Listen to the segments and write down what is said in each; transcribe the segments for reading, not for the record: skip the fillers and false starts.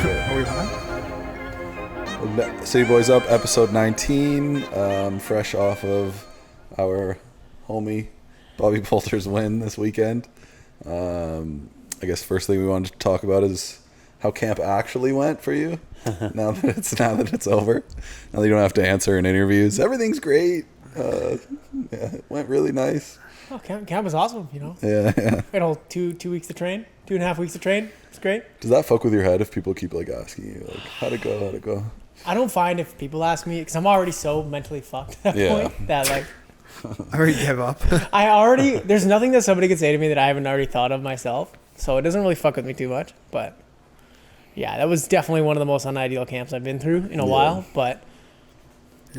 Are we on? City Boys Up, episode 19. Fresh off of our homie Bobby Poulter's win this weekend. I guess first thing we wanted to talk about is how camp actually went for you. now that it's over, now that you don't have to answer in interviews, everything's great. Yeah, it went really nice. Oh, camp was awesome, you know. Yeah. We had all 2 weeks to train, 2.5 weeks to train. It's great. Does that fuck with your head if people keep like asking you like how'd it go? I don't find if people ask me, because I'm already so mentally fucked at that point that like I already give up. there's nothing that somebody could say to me that I haven't already thought of myself, so it doesn't really fuck with me too much. But yeah, that was definitely one of the most unideal camps I've been through in a while. But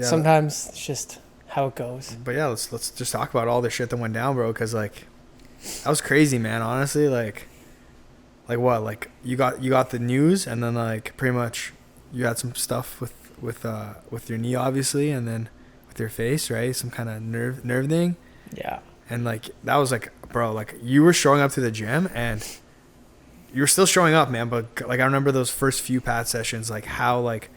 sometimes it's just how it goes. But yeah, let's just talk about all the shit that went down, bro. Because like that was crazy, man. Honestly, like what? Like you got the news, and then like pretty much you had some stuff with your knee, obviously, and then with your face, right? Some kind of nerve thing. Yeah. And like that was like, bro, like you were showing up to the gym and you were still showing up, man. But like I remember those first few pad sessions, like how like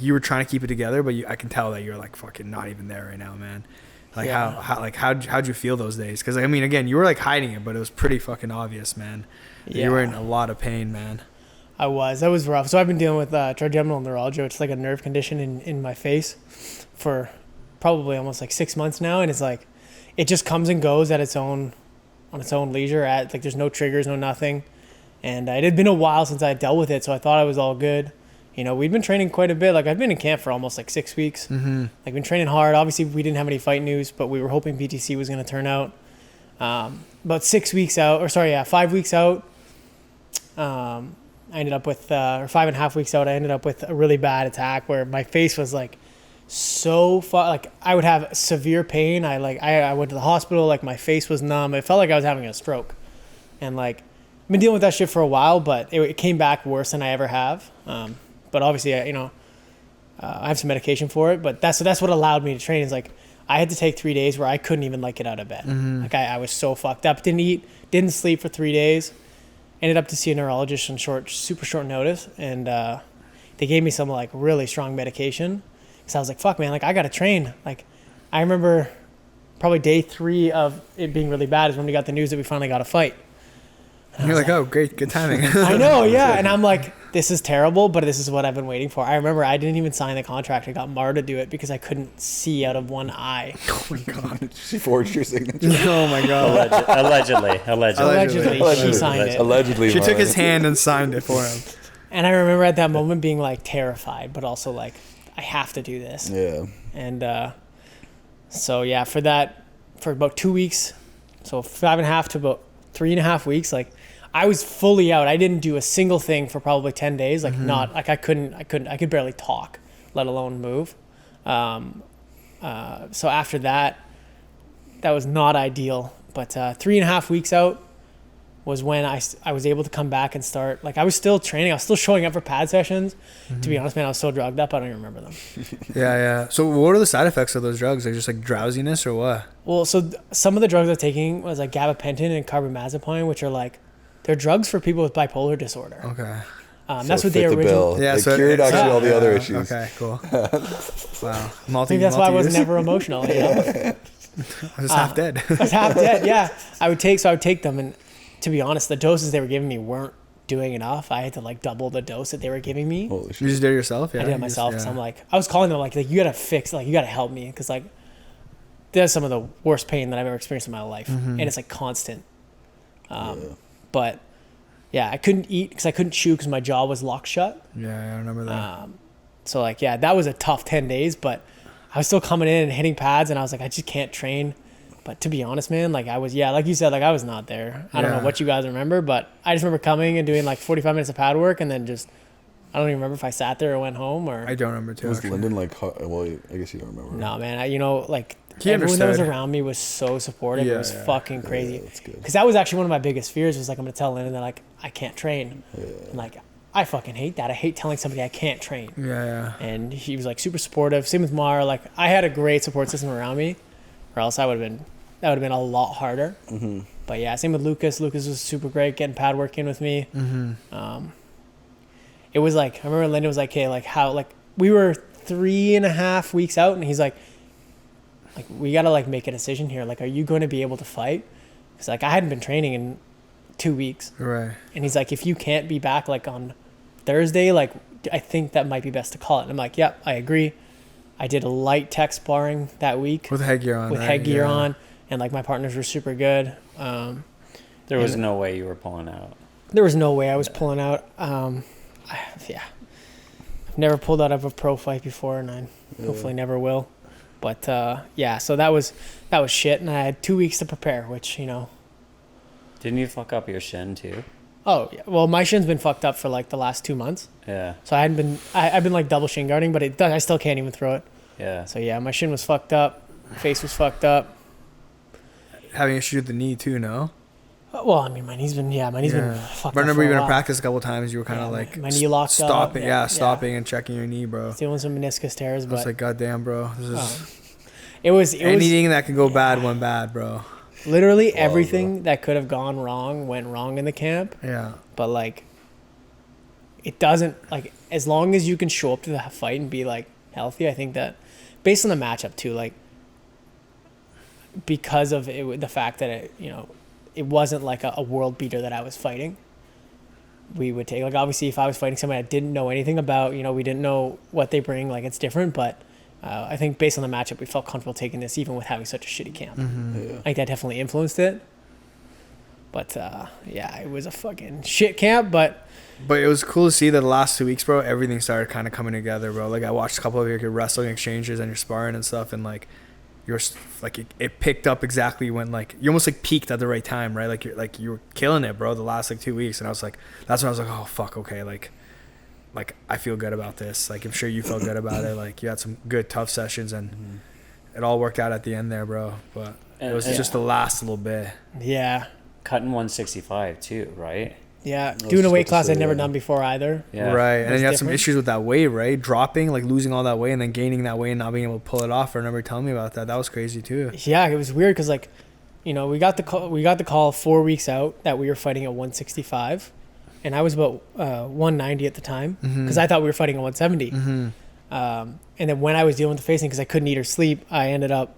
you were trying to keep it together, but I can tell that you're like fucking not even there right now, man. Like how'd you feel those days? Because I mean, again, you were like hiding it, but it was pretty fucking obvious, man. Yeah. You were in a lot of pain, man. That was rough. So I've been dealing with trigeminal neuralgia. It's like a nerve condition in my face for probably almost like 6 months now, and it's like it just comes and goes on its own leisure. Like there's no triggers, no nothing. And it had been a while since I had dealt with it, so I thought I was all good. You know, we'd been training quite a bit. Like I've been in camp for almost like 6 weeks. Mm-hmm. Like been training hard. Obviously, we didn't have any fight news, but we were hoping PTC was going to turn out. About 5 weeks out. I ended up with, or 5.5 weeks out, I ended up with a really bad attack where my face was like so far, like I would have severe pain. I went to the hospital, like my face was numb. It felt like I was having a stroke. And like, I've been dealing with that shit for a while, but it came back worse than I ever have. But obviously, I have some medication for it, but that's what allowed me to train. Is like, I had to take 3 days where I couldn't even like get out of bed. Mm-hmm. Like I was so fucked up, didn't eat, didn't sleep for 3 days. Ended up to see a neurologist on super short notice, and they gave me some like really strong medication. Cause I was like, fuck, man, like I gotta train. Like I remember probably day 3 of it being really bad is when we got the news that we finally got a fight. And you're like, oh, great, good timing. I know, yeah. And I'm like, this is terrible, but this is what I've been waiting for. I remember I didn't even sign the contract. I got Mar to do it because I couldn't see out of one eye. Oh my God. She forged your signature. Oh my God. Allegedly, she signed it. Allegedly. She took his hand and signed it for him. And I remember at that moment being like terrified, but also like, I have to do this. Yeah. And so yeah, for about 2 weeks, so 5.5 to about 3.5 weeks, like I was fully out. I didn't do a single thing for probably 10 days. Like not like I could barely talk, let alone move. So after that was not ideal. But 3.5 weeks out was when I was able to come back and start. Like I was still training. I was still showing up for pad sessions. To be honest, man, I was so drugged up I don't even remember them. Yeah. So what are the side effects of those drugs? Like just like drowsiness or what? Well, so some of the drugs I was taking was like gabapentin and carbamazepine, which are like, they're drugs for people with bipolar disorder. Okay. That's what they originally. Yeah, they so cured actually all the other issues. Okay, cool. Wow. Maybe that's why I was never emotional. You know? I was half dead. I was half dead. Yeah, I would take them, and to be honest, the doses they were giving me weren't doing enough. I had to like double the dose that they were giving me. Holy shit. You just did it yourself? Yeah. I did it myself. So I'm like, I was calling them like you gotta fix, like you gotta help me, because like there's some of the worst pain that I've ever experienced in my life, and it's like constant. But yeah, I couldn't eat because I couldn't chew because my jaw was locked shut. Yeah, I remember that. So like, yeah, that was a tough 10 days, but I was still coming in and hitting pads, and I was like, I just can't train. But to be honest, man, like I was, like you said, like I was not there. I don't know what you guys remember, but I just remember coming and doing like 45 minutes of pad work, and then just, I don't even remember if I sat there or went home or. I don't remember too. Was Lyndon like, well, I guess you don't remember. No, man, like he everyone understood. that was around me was so supportive. It was fucking crazy. Yeah, that's good. Because that was actually one of my biggest fears, was like, I'm going to tell Lyndon that like I can't train. Yeah. And like, I fucking hate that. I hate telling somebody I can't train. Yeah. And he was like super supportive. Same with Mar. Like I had a great support system around me, or else that would have been a lot harder. Mm-hmm. But yeah, same with Lucas. Lucas was super great, getting pad work in with me. Mm-hmm. it was like, I remember Lyndon was like, hey, like how, like we were 3.5 weeks out and he's like we got to like make a decision here. Like, are you going to be able to fight? Cause like I hadn't been training in 2 weeks. Right. And he's like, if you can't be back like on Thursday, like I think that might be best to call it. And I'm like, yep, I agree. I did a light tech sparring that week. With headgear on. With right? headgear on. And like my partners were super good. There was no way you were pulling out. There was no way I was pulling out. I've never pulled out of a pro fight before, and I hopefully never will. But so that was shit, and I had 2 weeks to prepare, which, you know. Didn't you fuck up your shin too? Oh yeah, well my shin's been fucked up for like the last 2 months. Yeah. So I've been like double shin guarding, but I still can't even throw it. Yeah. So yeah, my shin was fucked up, face was fucked up. Having issues with the knee too, no? Well, I mean, my kne's been fucked up. I remember for a even in while. practice a couple times, you were kind of like my knee locked stopping, up. stopping and checking your knee, bro. Dealing some meniscus tears, I but was like, goddamn, bro, this is it was anything that can go bad went bad, bro. Literally everything that could have gone wrong went wrong in the camp. Yeah. But like, it doesn't, like, as long as you can show up to the fight and be like healthy, I think that based on the matchup too, like, because of it, the fact that it wasn't like a world beater that I was fighting, we would take, like, obviously if I was fighting somebody I didn't know anything about, we didn't know what they bring, like, it's different, but I think based on the matchup, we felt comfortable taking this even with having such a shitty camp. Mm-hmm. I think that definitely influenced it. But it was a fucking shit camp, but it was cool to see that the last 2 weeks, bro, everything started kind of coming together, bro. Like, I watched a couple of your wrestling exchanges and your sparring and stuff, and like you're like it picked up exactly when, like, you almost like peaked at the right time, right? Like you were killing it, bro, the last like 2 weeks, and I was like, that's when I was like, oh fuck, okay, like I feel good about this. Like, I'm sure you felt good about it. Like, you had some good tough sessions, and it all worked out at the end there, bro. But it was just the last little bit. yeah. Cutting 165 too, right? Yeah, doing a weight class I'd never done before either. Yeah. Right, and then you had some different. issues with that weight, right? Dropping, like losing all that weight, and then gaining that weight and not being able to pull it off. I remember telling me about that. That was crazy too. Yeah, it was weird because, like, we got the call 4 weeks out that we were fighting at 165, and I was about 190 at the time because I thought we were fighting at 170. Mm-hmm. And then when I was dealing with the facing, because I couldn't eat or sleep, I ended up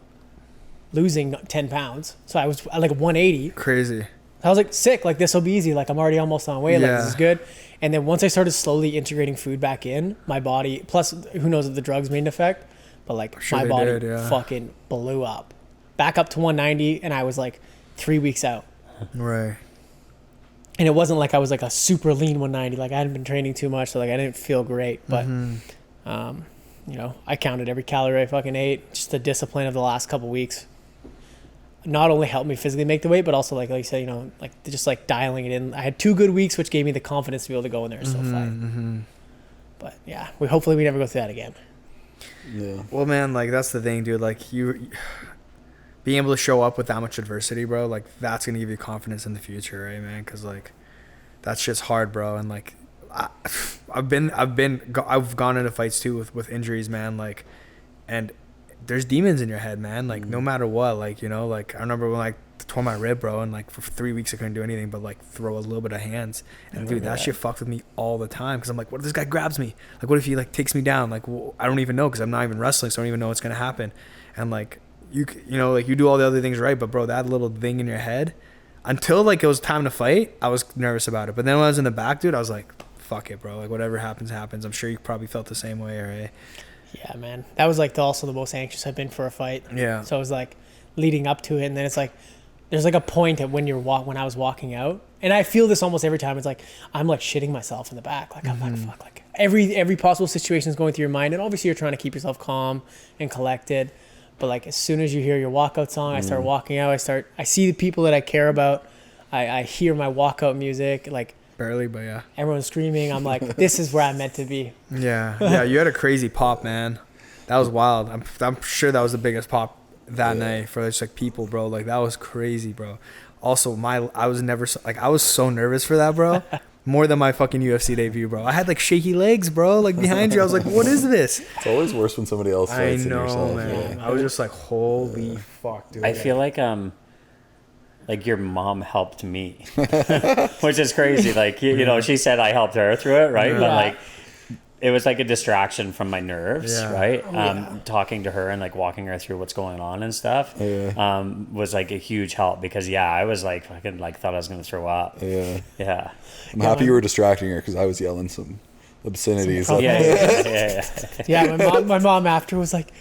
losing 10 pounds. So I was at like 180. Crazy. I was like, sick, like this will be easy. Like, I'm already almost on weight. Like, Yeah. this is good. And then once I started slowly integrating food back in, my body, plus who knows if the drugs made an effect, but like Sure my they body did, yeah. fucking blew up. Back up to 190, and I was like 3 weeks out. Right. And it wasn't like I was like a super lean 190. Like, I hadn't been training too much, so like I didn't feel great. But I counted every calorie I fucking ate. Just the discipline of the last couple weeks not only helped me physically make the weight, but also like you said, like just like dialing it in. I had 2 good weeks, which gave me the confidence to be able to go in there and still fight. But yeah, hopefully we never go through that again. Yeah. Well, man, like, that's the thing, dude. Like, you being able to show up with that much adversity, bro, like, that's gonna give you confidence in the future, right, man? Because like, that shit's hard, bro. And like, I've gone into fights too with injuries, man. Like, and there's demons in your head, man. Like, no matter what, like, like, I remember when I tore my rib, bro, and like for 3 weeks I couldn't do anything but like throw a little bit of hands. And dude, that shit fucked with me all the time, because I'm like, what if this guy grabs me? Like, what if he like takes me down? Like, well, I don't even know, because I'm not even wrestling, so I don't even know what's gonna happen. And like, you like, you do all the other things right, but bro, that little thing in your head, until like it was time to fight, I was nervous about it. But then when I was in the back, dude, I was like, fuck it, bro. Like, whatever happens, happens. I'm sure you probably felt the same way, right? Yeah, man. That was like also the most anxious I've been for a fight. Yeah. So it was like leading up to it, and then it's like there's like a point at when I was walking out, and I feel this almost every time. It's like I'm like shitting myself in the back. Like, I'm like, fuck. Like, every possible situation is going through your mind, and obviously you're trying to keep yourself calm and collected. But like, as soon as you hear your walkout song, I start walking out. I see the people that I care about. I hear my walkout music. Like, Barely, but yeah. everyone's screaming. I'm like, this is where I'm meant to be. Yeah, you had a crazy pop, man. That was wild. I'm sure that was the biggest pop that night for just like people, bro. Like, that was crazy, bro. Also, I was so nervous for that, bro. More than my fucking UFC debut, bro. I had like shaky legs, bro. Like, behind you, I was like, what is this? It's always worse when somebody else fights than yourself. Man. Yeah. I was just like, holy fuck, dude. I feel like like your mom helped me, which is crazy. Like, you know, she said I helped her through it, right? Yeah. But like, it was like a distraction from my nerves, Yeah. right? Talking to her and like walking her through what's going on and stuff was like a huge help because I was like fucking like thought I was gonna throw up. Yeah. I'm happy you were distracting her because I was yelling some obscenities. Yeah, my mom after was like,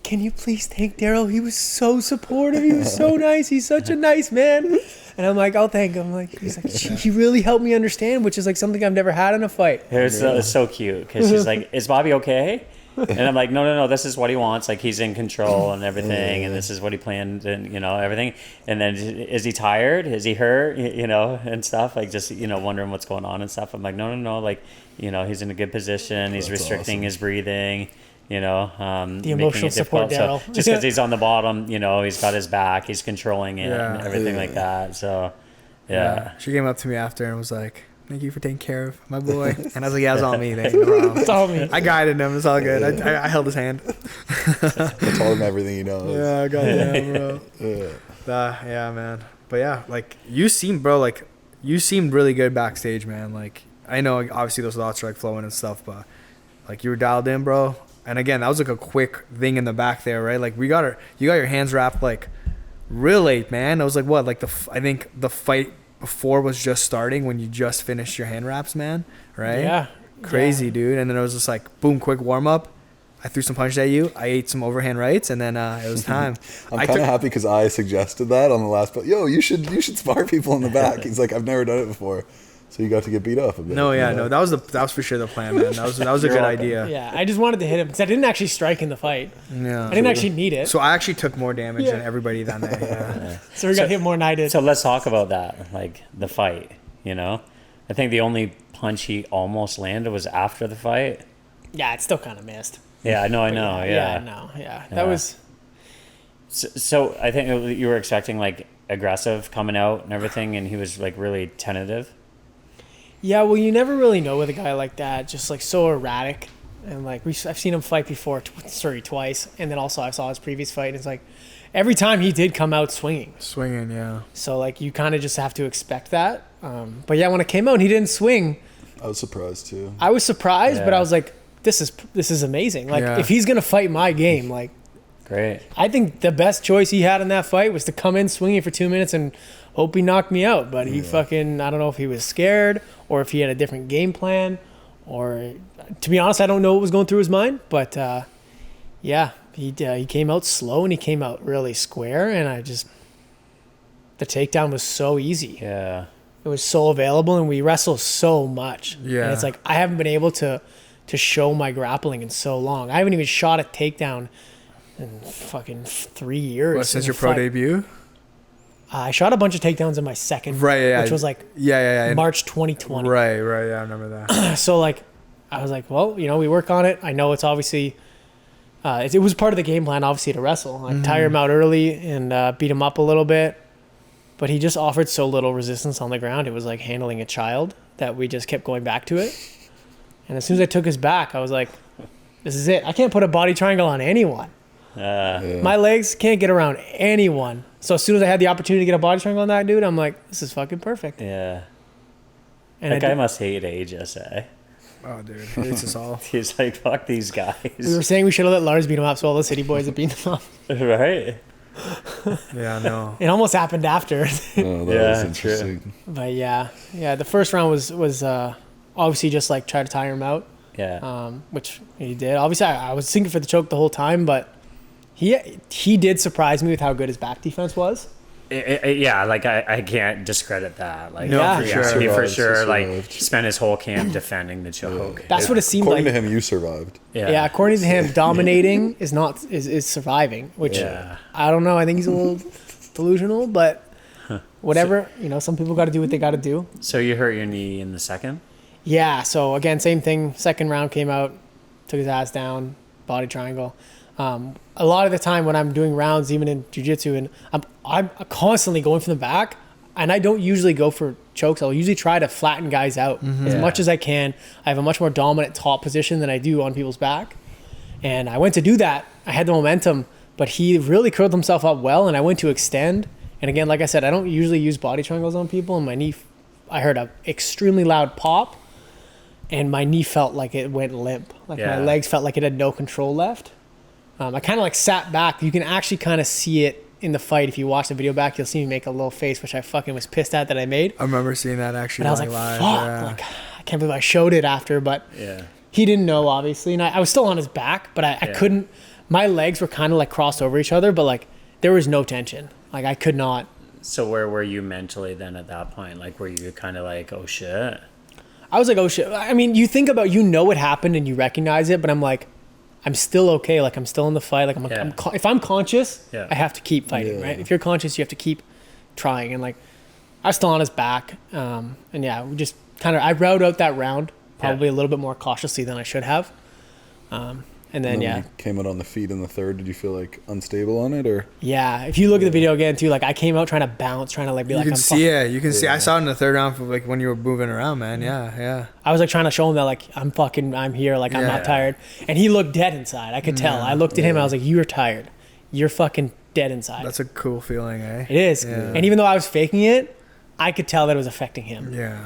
can you please thank Daryl? He was so supportive. He was so nice. He's such a nice man. And I'm like, I'll thank him. Like, he's like, he really helped me understand, which is like something I've never had in a fight. It's so cute because she's like, is Bobby okay? And I'm like, no, this is what he wants. Like, he's in control and everything, and this is what he planned, and you know, everything. And then, is he tired? Is he hurt? You know, and stuff. Like, just, you know, wondering what's going on and stuff. I'm like, no. Like, you know, he's in a good position. He's restricting his breathing. You know, the emotional support, Daryl. So just because he's on the bottom, you know, he's got his back. He's controlling it and everything like that. So, yeah. She came up to me after and was like, thank you for taking care of my boy. And I was like, yeah, it's all me. Thank you. No problem. It's all me. I guided him. It's all good. I held his hand. I told him everything he knows. Yeah, goddamn, bro. Yeah, man. But yeah, like you seemed really good backstage, man. Like I know obviously those thoughts are like flowing and stuff, but like you were dialed in, bro. And again, that was like a quick thing in the back there, right? Like you got your hands wrapped like real late, man. It was like what, like I think the fight before was just starting when you just finished your hand wraps, man. Right? Yeah. Crazy, dude. And then it was just like boom, quick warm up. I threw some punches at you. I ate some overhand rights, and then it was time. I'm kind of happy because I suggested that on the last. But you should spar people in the back. He's like, I've never done it before. So you got to get beat up a bit. No, that was for sure the plan, man. That was a good idea. Yeah, I just wanted to hit him because I didn't actually strike in the fight. Yeah, I didn't actually need it. So I actually took more damage than everybody that night. Yeah. So we got hit more than I did. So let's talk about that, like the fight. You know, I think the only punch he almost landed was after the fight. Yeah, it still kind of missed. Yeah, I know. That was. So I think you were expecting like aggressive coming out and everything, and he was like really tentative. Yeah, well, you never really know with a guy like that, just like so erratic, and like I've seen him fight before, twice, and then also I saw his previous fight. And it's like every time he did come out swinging. Yeah. So like you kind of just have to expect that. But yeah, when it came out, and he didn't swing. I was surprised too. I was surprised, but I was like, this is amazing. Like if he's gonna fight my game, like. Great. I think the best choice he had in that fight was to come in swinging for 2 minutes and hope he knocked me out. But he fucking, I don't know if he was scared or if he had a different game plan, or to be honest, I don't know what was going through his mind. But he came out slow and he came out really square, and the takedown was so easy. Yeah. It was so available, and we wrestle so much. Yeah. And it's like I haven't been able to show my grappling in so long. I haven't even shot a takedown in fucking 3 years. What, since your pro debut? I shot a bunch of takedowns in my second, which was like March 2020. Right, yeah, I remember that. So like, I was like, well, we work on it. I know it's obviously, it was part of the game plan, obviously, to wrestle. I tire him out early and beat him up a little bit, but he just offered so little resistance on the ground. It was like handling a child that we just kept going back to it. And as soon as I took his back, I was like, this is it. I can't put a body triangle on anyone. My legs can't get around anyone. So as soon as I had the opportunity to get a body triangle on that dude, I'm like, this is fucking perfect. Yeah. And that guy must hate HSA. Oh, dude, he hates us all. He's like, fuck these guys. We were saying we should have let Lars beat him up, so all the city boys have beat him up. Right? Yeah, no. It almost happened after. Oh, that was interesting. True. But yeah, the first round was obviously just like try to tire him out. Yeah. Which he did. Obviously, I was thinking for the choke the whole time, but he did surprise me with how good his back defense was. Yeah, like I can't discredit that. Like, no, he for sure like spent his whole camp defending the choke. That's what it seemed according like. According to him, you survived. Yeah, according to him, dominating is surviving, which I don't know. I think he's a little delusional, but whatever. Some people got to do what they got to do. So you hurt your knee in the second? Yeah. So again, same thing. Second round came out, took his ass down, body triangle. A lot of the time when I'm doing rounds, even in jiu-jitsu, and I'm constantly going from the back, and I don't usually go for chokes. I'll usually try to flatten guys out as much as I can. I have a much more dominant top position than I do on people's back. And I went to do that. I had the momentum, but he really curled himself up well, and I went to extend, And again, like I said, I don't usually use body triangles on people, and my knee, I heard a extremely loud pop, and my knee felt like it went limp. Like my legs felt like it had no control left. I kind of like sat back. You can actually kind of see it in the fight. If you watch the video back, you'll see me make a little face, which I fucking was pissed at that I made. I remember seeing that actually. But I was like, live. fuck. Yeah. Like, I can't believe I showed it after, but he didn't know, obviously. And I was still on his back, but I couldn't. My legs were kind of like crossed over each other, but like there was no tension. Like I could not. So where were you mentally then at that point? Like, were you kind of like, oh shit? I was like, oh shit. I mean, you think about, you know what happened and you recognize it, but I'm like, I'm still okay. Like I'm still in the fight. Like if I'm conscious, I have to keep fighting, right? If you're conscious, you have to keep trying. And like, I was still on his back. And yeah, we just kind of, I rode out that round probably a little bit more cautiously than I should have. And then, when you came out on the feet in the third, did you feel like unstable on it, or? Yeah, if you look at the video again too, like I came out trying to bounce, trying to like be you like, can I'm see it. You can see. I saw it in the third round, like when you were moving around, man. Yeah. I was like trying to show him that like I'm here, like I'm not tired, and he looked dead inside. I could tell. I looked at him, I was like, you're tired. You're fucking dead inside. That's a cool feeling, eh? It is. Yeah. And even though I was faking it, I could tell that it was affecting him. Yeah.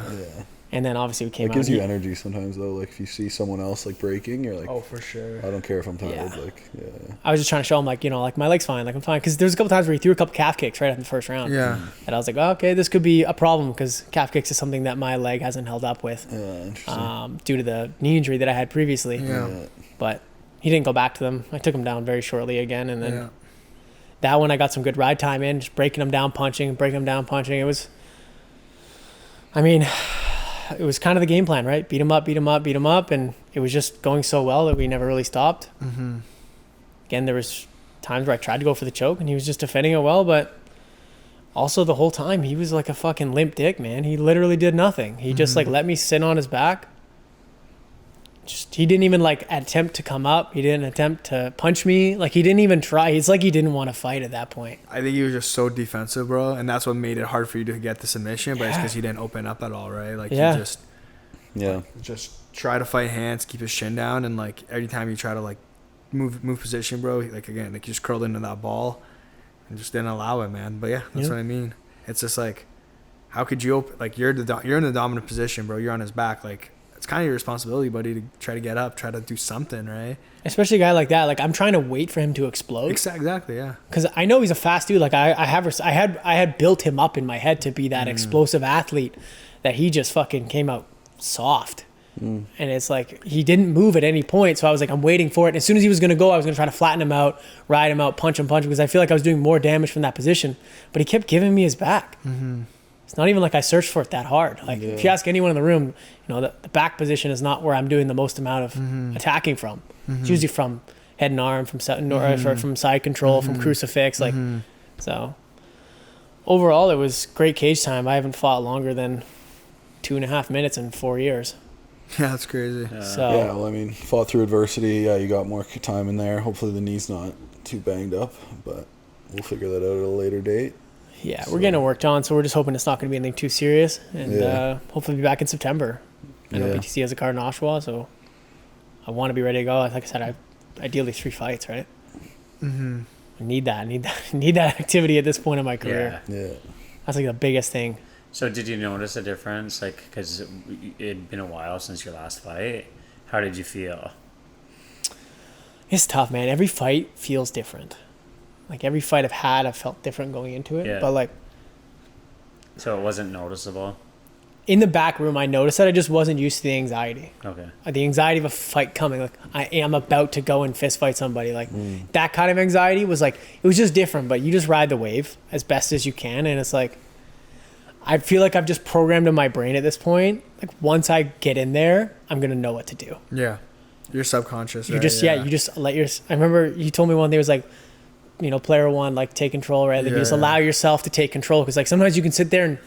And then obviously we came out. It gives you energy sometimes though. Like if you see someone else like breaking, you're like, oh, for sure. I don't care if I'm tired. Yeah. Like, I was just trying to show him like, you know, like my leg's fine, like I'm fine. Because there's a couple times where he threw a couple calf kicks right in the first round. Yeah. And I was like, oh, okay, this could be a problem because calf kicks is something that my leg hasn't held up with, due to the knee injury that I had previously. Yeah. But he didn't go back to them. I took him down very shortly again, and then that one I got some good ride time in, just breaking him down, punching. It was, I mean, it was kind of the game plan, right? Beat him up, and it was just going so well that we never really stopped. Mm-hmm. Again, there was times where I tried to go for the choke, and he was just defending it well, but also the whole time he was like a fucking limp dick, man. He literally did nothing. He just like let me sit on his back. He didn't even like attempt to come up. He didn't attempt to punch me. Like he didn't even try. It's like he didn't want to fight at that point. I think he was just so defensive, bro, and that's what made it hard for you to get the submission. But it's because he didn't open up at all, right? Like he just try to fight hands, keep his shin down, and like every time you try to like move position, bro, like again, like he just curled into that ball and just didn't allow it, man. But yeah, that's what I mean. It's just like, how could you open? Like you're in the dominant position, bro. You're on his back, like. It's kind of your responsibility, buddy, to try to get up, try to do something, right? Especially a guy like that. Like I'm trying to wait for him to explode. Exactly, yeah. Because I know he's a fast dude. Like I had built him up in my head to be that explosive athlete, that he just fucking came out soft. And it's like he didn't move at any point. So I was like, I'm waiting for it. And as soon as he was gonna go, I was gonna try to flatten him out, ride him out, punch him, because I feel like I was doing more damage from that position. But he kept giving me his back. It's not even like I searched for it that hard. Like if you ask anyone in the room, you know, the back position is not where I'm doing the most amount of attacking from. It's usually from head and arm, from side control, from crucifix. Like, so overall it was great cage time. I haven't fought longer than 2.5 minutes in 4 years. Yeah, that's crazy. Well, I mean, fought through adversity. Yeah, you got more time in there. Hopefully the knee's not too banged up, but we'll figure that out at a later date. Yeah, we're getting it worked on, so we're just hoping it's not going to be anything too serious, and hopefully be back in September. I know BTC has a card in Oshawa, so I want to be ready to go. Like I said, ideally 3 fights, right? I need that activity at this point in my career. Yeah. That's like the biggest thing. So did you notice a difference, like, because it'd been a while since your last fight? How did you feel? It's tough, man. Every fight feels different. Like every fight I've had, I've felt different going into it. But like, so it wasn't noticeable. In the back room, I noticed that I just wasn't used to the anxiety. Okay. The anxiety of a fight coming. Like I am about to go and fist fight somebody. Like that kind of anxiety was like, it was just different. But you just ride the wave as best as you can, and it's like, I feel like I've just programmed in my brain at this point. Like once I get in there, I'm gonna know what to do. Yeah, you're subconscious. You just you just let your. I remember you told me one day, it was like, you know, player one, like take control, right? Like you just allow yourself to take control, because like sometimes you can sit there and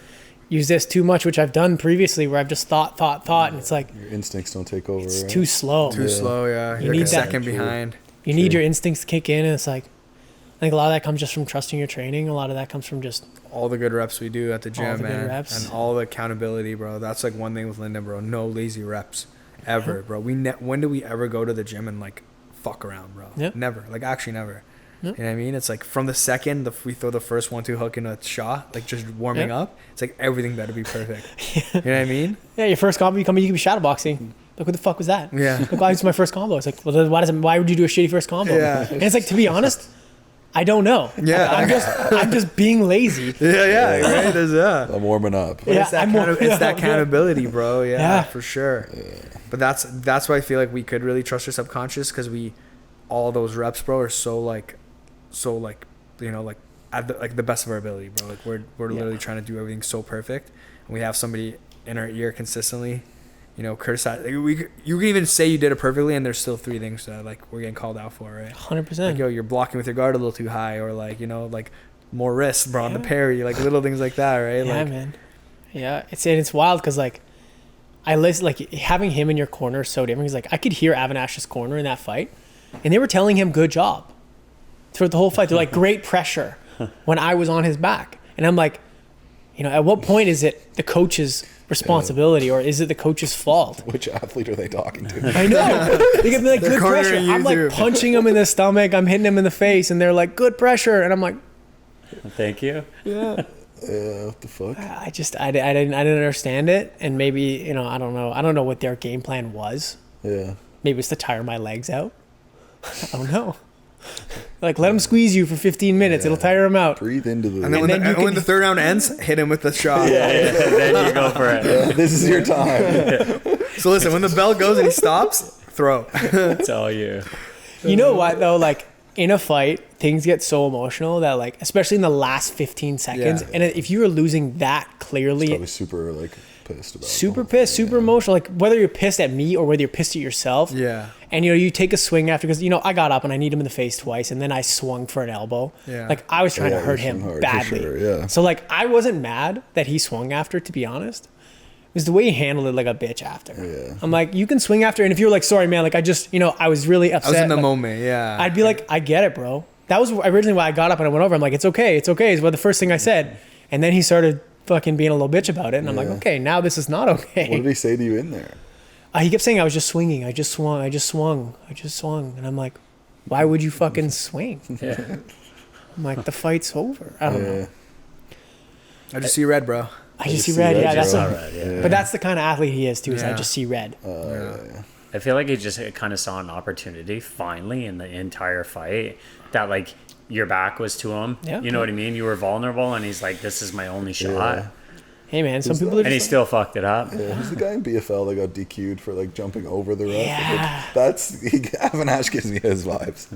use this too much, which I've done previously, where I've just thought, and it's like your instincts don't take over. It's right? too slow. Yeah. You You're need like a second behind. You need your instincts to kick in, and it's like, I think a lot of that comes just from trusting your training. A lot of that comes from just all the good reps we do at the gym, man, and all the accountability, bro. That's like one thing with Lyndon, bro. No lazy reps ever, bro. When do we ever go to the gym and like fuck around, bro? Never. Like actually never. You know what I mean? It's like from the second we throw the first 1-2 hook in a shot, like just warming up, it's like everything better be perfect. You know what I mean? Yeah, your first combo, you can be shadowboxing. Like, what the fuck was that? Yeah. Like, why was my first combo? It's like, well, then why would you do a shitty first combo? Yeah. And it's like, to be honest, I don't know. Yeah. I'm just being lazy. Yeah, right? There's I'm warming up. But it's that it's that accountability, bro. Yeah, for sure. Yeah. But that's why I feel like we could really trust our subconscious, because all those reps, bro, are so like you know, like at the best of our ability, bro. Like we're literally trying to do everything so perfect, and we have somebody in our ear consistently, you know, criticize. Like you can even say you did it perfectly, and there's still 3 things that like we're getting called out for, right? 100%. Like, yo, you're blocking with your guard a little too high, or like, you know, like more wrist, bro, on the parry, like little things like that, right? Yeah, like, man. Yeah, it's wild because like I listen, like having him in your corner is so different. Because like I could hear Avanash's corner in that fight, and they were telling him good job throughout the whole fight. They're like, great pressure when I was on his back, and I'm like, you know, at what point is it the coach's responsibility or is it the coach's fault? Which athlete are they talking to? I know. They can be like, good cornering pressure. you I'm like too. punching him in the stomach. I'm hitting him in the face, and they're like, good pressure, and I'm like, Thank you. yeah. What the fuck? I didn't understand it, and maybe, you know, I don't know what their game plan was. Yeah. Maybe it's to tire my legs out. I don't know. Like, let him squeeze you for 15 minutes. It'll tire him out. Breathe into the. and then, when the third round ends, hit him with the shot. Then you go for it. This is your time. So listen, when the bell goes and he stops, throw. It's all you. You know what though? Like in a fight, things get so emotional that like, especially in the last 15 seconds, Yeah. and if you are losing that clearly, Probably super like pissed about. super pissed, super emotional. Like whether you're pissed at me or whether you're pissed at yourself. Yeah. And you know, you take a swing after, because you know I got up and I kneed him in the face twice, and then I swung for an elbow. Yeah. Like I was trying to hurt you him swung hard, for badly. sure, yeah. So like I wasn't mad that he swung after, to be honest. It was the way he handled it like a bitch after. Yeah. I'm like, you can swing after, and if you're like, sorry man, like I just, you know, I was really upset. I was in the like, moment, yeah. I'd be like, I get it, bro. That was originally why I got up and I went over. I'm like, it's okay, is what the first thing I said. And then he started fucking being a little bitch about it, and I'm like, okay, now this is not okay. What did he say to you in there? He kept saying I was just swinging. I just swung. And I'm like, why would you fucking swing? Yeah. I'm like, the fight's over. I don't know. I just see red, bro. I just see red. Yeah, that's All a, right, yeah. but that's the kind of athlete he is too. Is I Yeah. just see red. I feel like he just kind of saw an opportunity finally in the entire fight that like your back was to him. Yeah. You know what I mean? You were vulnerable, and he's like, "This is my only shot," Yeah. Hey man, some people are and he just still fucked it up. Yeah, who's the guy in BFL that got DQ'd for like jumping over the ref? Yeah. That's Avanash gives me his vibes.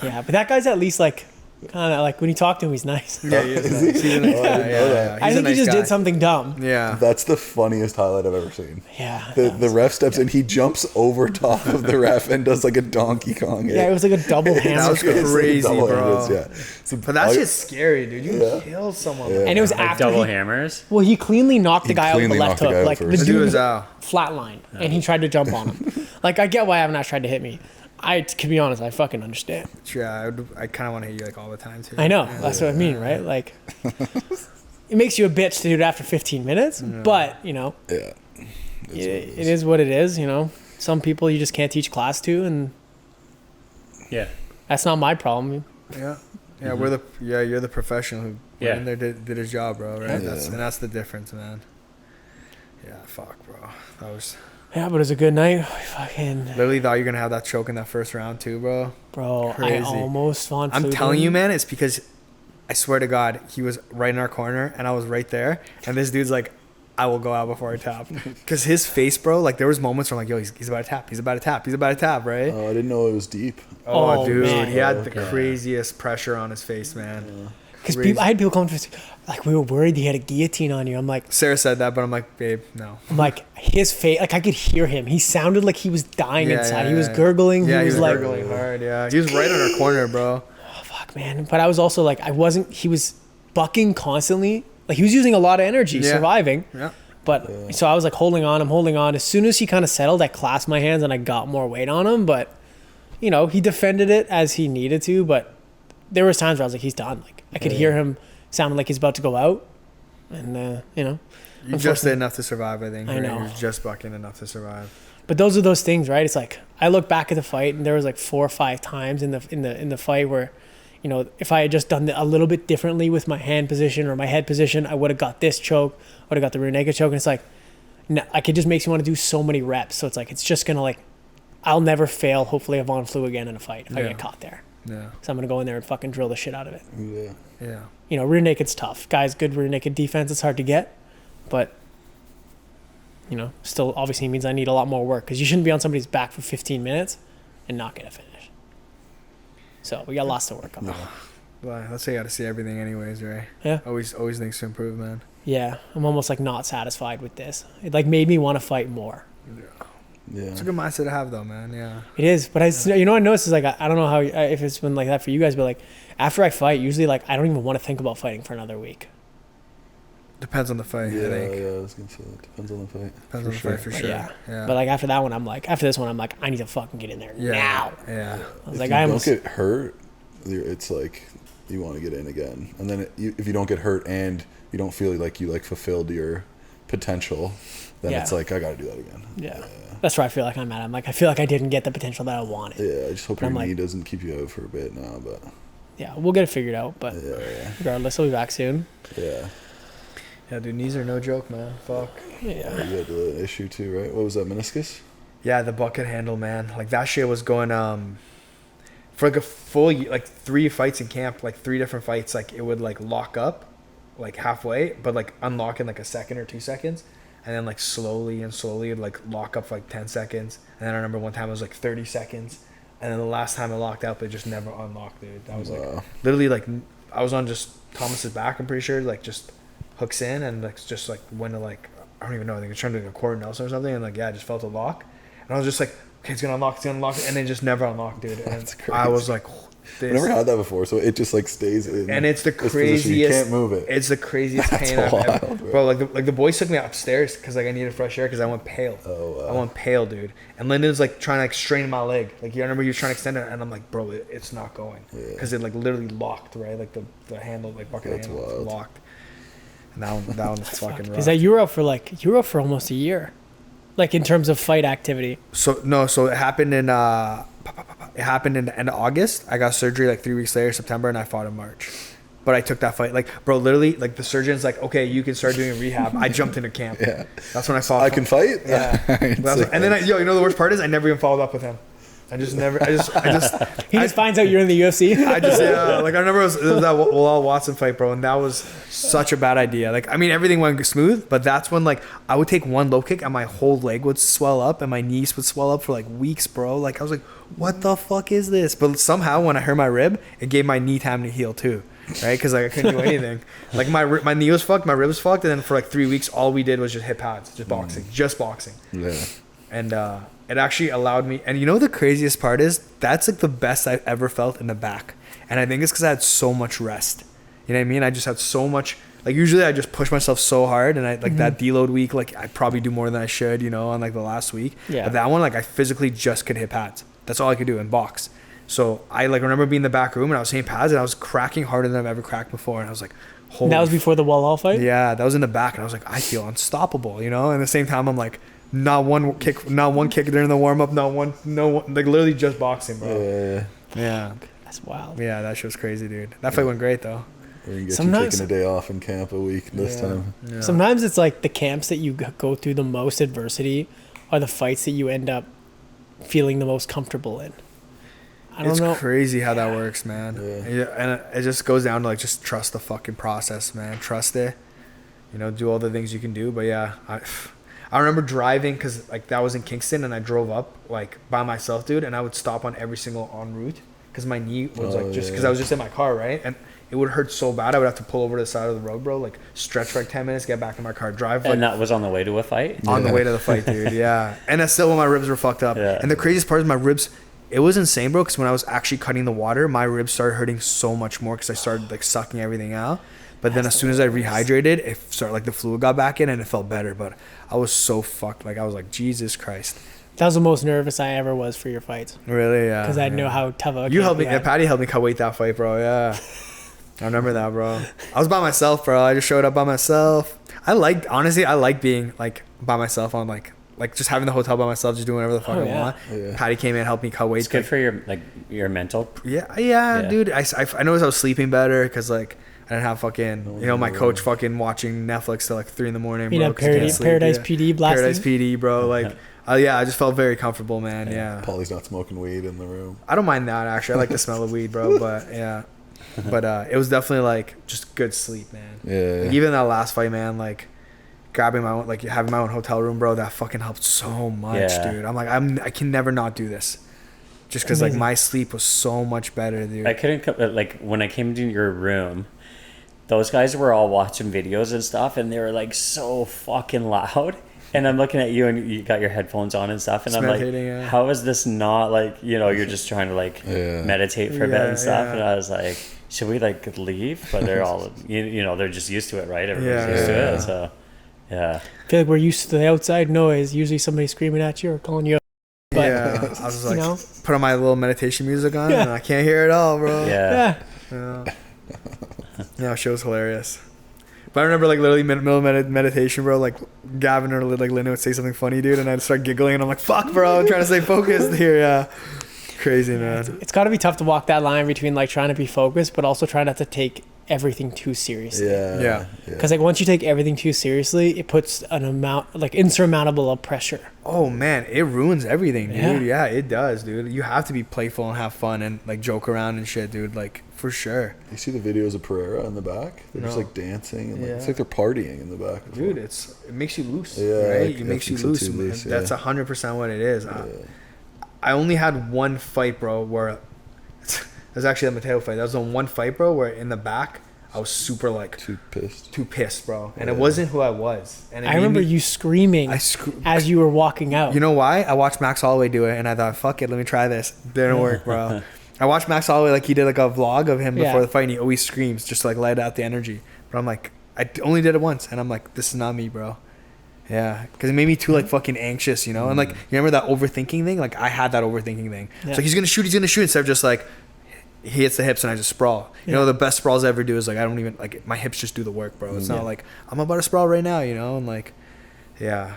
yeah, but that guy's at least like kind of like when you talk to him, he's nice. Yeah, he is nice. He's a nice guy. Yeah. I He's a think he nice just guy. did something dumb. Yeah. That's the funniest highlight I've ever seen. Yeah. The ref steps in, he jumps over top of the ref and does like a Donkey Kong. Yeah, it was like a double hammer. That was It's like crazy, double bro. handed, yeah. So But that's I- just scary, dude. You Yeah. kill someone. Yeah. And it was Like after double he, hammers. well, he cleanly knocked the He guy out with the cleanly left knocked the guy hook. out Like first. the The dude dude was out. flatline, and he tried to jump on him. Like I get why Avanash tried to hit me. To be honest, I fucking understand. Yeah, I kind of want to hit you like all the time too. I know. That's what I mean, right? Like, it makes you a bitch to do it after 15 minutes, but, you know, Yeah. it is what it is, you know. Some people you just can't teach class to, and Yeah. that's not my problem. Yeah. Yeah, you're the professional who Yeah. went in there, did his job, bro, right? Yeah. That's the difference, man. Yeah, fuck, bro. That was Yeah, but it was a good night. Fucking, literally thought you were gonna have that choke in that first round too, bro. bro, Crazy. I almost on I'm Flue telling didn't. you, man, it's because I swear to God, he was right in our corner and I was right there, and this dude's like, I will go out before I tap, because his face, bro. Like there was moments where I'm like, yo, he's about to tap, he's about to tap, he's about to tap, right? Oh, I didn't know it was deep. Oh, Oh, dude, man. he had the Okay. craziest pressure on his face, man. Because Crazy. I had people come to me, like, we were worried he had a guillotine on you. I'm like, Sarah said that, but I'm like, babe, no. his face, like I could hear him. He sounded like he was dying Yeah, inside. yeah, he was yeah. gurgling. Yeah, he was like, gurgling hard. Yeah, he was right in our corner, bro. oh, fuck, man. But I was also like, he was bucking constantly. Like he was using a lot of energy, Yeah. surviving. Yeah. But so I was like holding on. As soon as he kind of settled, I clasped my hands and I got more weight on him. But, you know, he defended it as he needed to. But there was times where I was like, he's done. Like I could hear him sounding like he's about to go out. And, you know. You just did enough to survive, I think. I right? know. You're just bucking enough to survive. But those are those things, right? It's like I look back at the fight and there was like 4 or 5 times in the fight where you know, if I had just done a little bit differently with my hand position or my head position, I would have got this choke, would have got the rear naked choke. And it's like, no, like, it just makes me want to do so many reps. So it's like, it's just going to like, I'll never fail, hopefully, a Von Flue again in a fight if I get caught there. Yeah. So I'm going to go in there and fucking drill the shit out of it. Yeah. Yeah. You know, rear naked's tough. Guys, good rear naked defense. It's hard to get. But, you know, still obviously means I need a lot more work because you shouldn't be on somebody's back for 15 minutes and not get a finish. So we got lots to work on. Well, that's why you got to see everything anyways, right? Yeah. Always things to improve, man. Yeah. I'm almost like not satisfied with this. It like made me want to fight more. Yeah. It's a good mindset to have, though, man. Yeah. It is, but you know what I noticed is like I don't know how if it's been like that for you guys, but like after I fight, usually like I don't even want to think about fighting for another week. Depends on the fight, Yeah, I think. yeah, I was gonna say it depends on the fight. Depends on the fight for sure. Yeah. Yeah. But like after that one, after this one, I'm like, I need to fucking get in there now. Yeah. I was If like, you I don't almost get hurt, it's like you want to get in again, and then if you don't get hurt and you don't feel like you like fulfilled your potential, then it's like I got to do that again. Yeah. That's where I feel like I'm at. I'm like, I feel like I didn't get the potential that I wanted. Yeah, I just hope But your I'm knee like- doesn't keep you out for a bit now, but Yeah, we'll get it figured out. But yeah, regardless, I'll be back soon. yeah. Yeah, dude, knees are no joke, man. Fuck. Yeah. You had the issue too, right? What was that, meniscus? Yeah, the bucket handle, man. Like, that shit was going, for like a full, like 3 fights in camp, like 3 different fights, like it would like lock up like halfway, but like unlock in like a second or 2 seconds. And then like slowly it'd like lock up for like 10 seconds. And then I remember one time it was like 30 seconds. And then the last time it locked up, it just never unlocked, dude. That was like literally like I was on just Thomas's back, I'm pretty sure, like just hooks in and like just like went to like, I don't even know, I think it was trying to do a quarter Nelson or something. And like, yeah, I just felt a lock. And I was just like, okay, it's gonna unlock. And it just never unlocked, dude. And That's crazy. I was like, I never had that before, so it just like stays in. and it's the this position. craziest. You can't move it. It's the craziest That's pain I've ever. wild, Bro, like the boys took me upstairs because like I needed fresh air because I went pale. Oh, wow. I went pale, dude. And Lyndon's like trying to like strain my leg. Like, you remember he was trying to extend it, and I'm like, bro, it's not going because it like literally locked, right? Like the handle, like bucket That's handle, wild. was locked. And that one's fucking rough. Because that you were out for almost a year, like in terms of fight activity. So it happened in the end of August. I got surgery like 3 weeks later, September, and I fought in March. But I took that fight, like, bro, literally, like the surgeon's like, okay, you can start doing rehab. I jumped into camp. Yeah. That's when I fought. I can fight. Yeah. And then you know the worst part is I never even followed up with him. I just He just finds out you're in the UFC. I remember it was that Walal Watson fight, bro, and that was such a bad idea. Like, I mean, everything went smooth, but that's when like I would take one low kick and my whole leg would swell up and my knees would swell up for like weeks, bro. Like, I was like, what the fuck is this? But somehow when I hurt my rib, it gave my knee time to heal too, right? Because like I couldn't do anything. Like my knee was fucked, my rib was fucked, and then for like 3 weeks, all we did was just hit pads, just boxing. Yeah. And it actually allowed me, and you know the craziest part is that's like the best I've ever felt in the back, and I think it's because I had so much rest. You know what I mean? I just had so much. Like, usually I just push myself so hard, and I like that deload week, like I probably do more than I should, you know, on like the last week. Yeah. But that one, like I physically just could hit pads. That's all I could do and box. So I like remember being in the back room and I was hitting pads and I was cracking harder than I've ever cracked before, and I was like, holy. That was before the Walhall fight. Yeah, that was in the back, and I was like, I feel unstoppable, you know. And at the same time, I'm like, not one kick during the warm up, no one, like literally just boxing, bro. Yeah, That's wild. yeah, that shit was crazy, dude. That fight went great though. We can get Sometimes- you taking a day off in camp a week this time. Yeah. Sometimes it's like the camps that you go through the most adversity are the fights that you end up feeling the most comfortable in. I don't It's know. crazy how that works, man. Yeah. And it just goes down to like just trust the fucking process, man. Trust it. You know, do all the things you can do. But yeah, I remember driving because like that was in Kingston, and I drove up like by myself, dude, and I would stop on every single en route because my knee was like just because I was just in my car, right, and it would hurt so bad I would have to pull over to the side of the road, bro, like stretch for like 10 minutes, get back in my car, drive like And that was on the way to a fight? on the way to the fight, dude. Yeah, and that's still when my ribs were fucked up. Yeah. And the craziest part is my ribs. It was insane, bro, because when I was actually cutting the water, my ribs started hurting so much more because I started like sucking everything out. But then as soon as I rehydrated, it started like the fluid got back in and it felt better. But I was so fucked. Like I was like, Jesus Christ. That was the most nervous I ever was for your fights Really? Yeah. because I know how tough a You helped me. camp you had. Patty helped me cut weight that fight, bro. Yeah. I remember that, bro. I was by myself, bro. I just showed up by myself. Honestly, I like being like by myself on like like just having the hotel by myself, just doing whatever the fuck I want. Yeah. Patty came in, helped me cut weight. It's good for your mental. Yeah, dude. I noticed I was sleeping better because like I didn't have fucking my coach fucking watching Netflix till like 3 a.m. bro. You know, Paradise PD blasting. Paradise PD, bro. Like I just felt very comfortable, man. Yeah. Paulie's not smoking weed in the room. I don't mind that actually. I like the smell of weed, bro. But yeah. But it was definitely like just good sleep, man. Yeah. Like, even that last fight, man, like grabbing my own, like having my own hotel room, bro, that fucking helped so much, dude. I'm like, I can never not do this. Just because like my sleep was so much better, dude. I couldn't like when I came to your room, those guys were all watching videos and stuff, and they were like so fucking loud. And I'm looking at you, and you got your headphones on and stuff, and I'm like, how is this not like, you're just trying to like meditate for a bit and stuff, and I was like, should we like leave? But they're all, they're just used to it, right? Everybody's used to it, so yeah. I feel like we're used to the outside noise. Usually somebody screaming at you or calling you. But, I was like, put on my little meditation music on, and I can't hear it all, bro. Yeah, show's hilarious. But I remember like literally middle meditation, bro. Like Gavin or like Lyndon would say something funny, dude, and I'd start giggling, and I'm like, "Fuck, bro!" I'm trying to stay focused here. Yeah, crazy, man. It's got to be tough to walk that line between like trying to be focused, but also trying not to take everything too seriously. Yeah. Because like once you take everything too seriously, it puts an amount like insurmountable of pressure. Oh man, it ruins everything, dude. Yeah, it does, dude. You have to be playful and have fun and like joke around and shit, dude. Like for sure. You see the videos of Pereira in the back? They're just like dancing and like, it's like they're partying in the back. Dude, it makes you loose, right? It makes you loose. That's 100% what it is. I only had one fight, bro, where it was actually a Mateo fight. That was the one fight, bro, where in the back I was super like too pissed, bro, and it wasn't who I was. And I remember you screaming as you were walking out. You know why? I watched Max Holloway do it, and I thought, "Fuck it, let me try this." Didn't work, bro. I watched Max Holloway, like he did like a vlog of him before the fight, and he always screams just to, like let out the energy. But I'm like, I only did it once, and I'm like, this is not me, bro. Yeah, because it made me too like fucking anxious, And like, you remember that overthinking thing? Like I had that overthinking thing. Yeah. So he's gonna shoot instead of just like he hits the hips and I just sprawl. You know, the best sprawls I ever do is like I don't even like my hips just do the work, bro. It's not like I'm about to sprawl right now, and like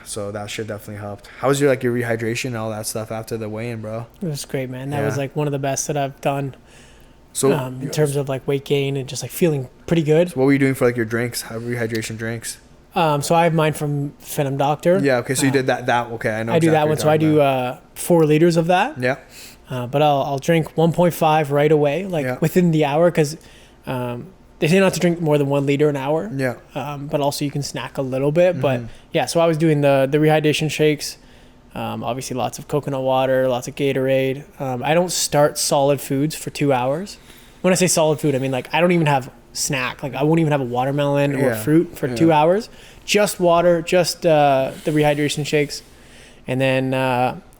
so that shit definitely helped. How was your rehydration and all that stuff after the weigh-in, bro? It was great, man. That was like one of the best that I've done. So in terms of like weight gain and just like feeling pretty good. So what were you doing for like your drinks? How rehydration drinks? So I have mine from Phenom Doctor. Yeah. Okay. So you did that. Okay. I know. I do that one. So I do 4 liters of that. Yeah. But I'll drink 1.5 right away, like within the hour, because they say not to drink more than 1 liter an hour. Yeah. But also you can snack a little bit. But yeah, so I was doing the rehydration shakes. Obviously lots of coconut water, lots of Gatorade. I don't start solid foods for 2 hours. When I say solid food, I mean like I don't even have snack. Like I won't even have a watermelon or fruit for 2 hours. Just water, just the rehydration shakes, and then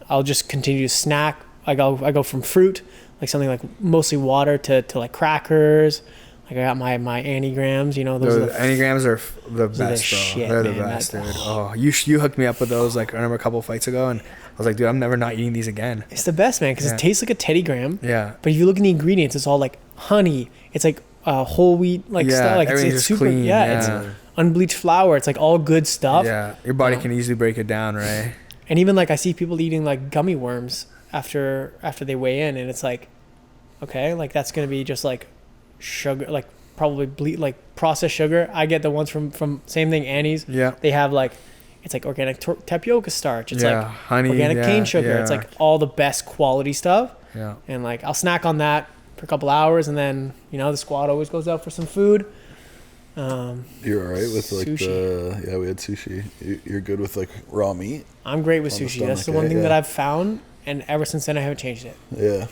I'll just continue to snack. I go from fruit, like something like mostly water, to like crackers. Like I got my Antigrams, those Antigrams are the best, bro. Shit, they're the best, dude. Oh, you hooked me up with those. Like I remember a couple of fights ago, and I was like, dude, I'm never not eating these again. It's the best, man, because it tastes like a Teddy Gram. Yeah. But if you look at the ingredients, it's all like honey. It's like whole wheat stuff. Like it's super clean. It's unbleached flour. It's like all good stuff. Yeah. Your body can easily break it down, right? And even like I see people eating like gummy worms after they weigh in, and it's like, okay, like that's gonna be just like sugar, like probably like processed sugar. I get the ones from same thing, Annie's. Yeah. They have like, it's like organic tapioca starch. It's like honey, organic cane sugar. Yeah. It's like all the best quality stuff. Yeah. And like I'll snack on that for a couple hours, and then the squad always goes out for some food. You're all right with like sushi. we had sushi. You're good with like raw meat? I'm great with sushi. That's the one thing that I've found, and ever since then I haven't changed it. Yeah.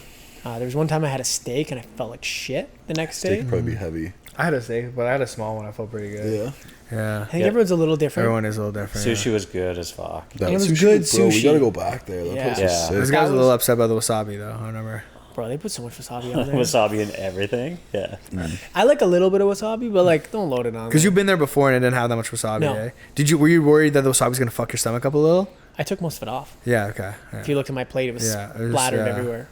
There was one time I had a steak and I felt like shit the next day. Steak would probably be heavy. I had a steak, but I had a small one. I felt pretty good. Yeah. I think everyone's a little different. Everyone is a little different. Sushi was good as fuck. It was good sushi. We gotta go back there. That place was sick. This guy was a little upset by the wasabi though. I remember. Bro, they put so much wasabi on there. Wasabi and everything. Yeah. I like a little bit of wasabi, but like don't load it on. Because you've been there before and it didn't have that much wasabi. No. Eh? Were you worried that the wasabi was gonna fuck your stomach up a little? I took most of it off. Yeah. Okay. Yeah. If you looked at my plate, it was splattered everywhere.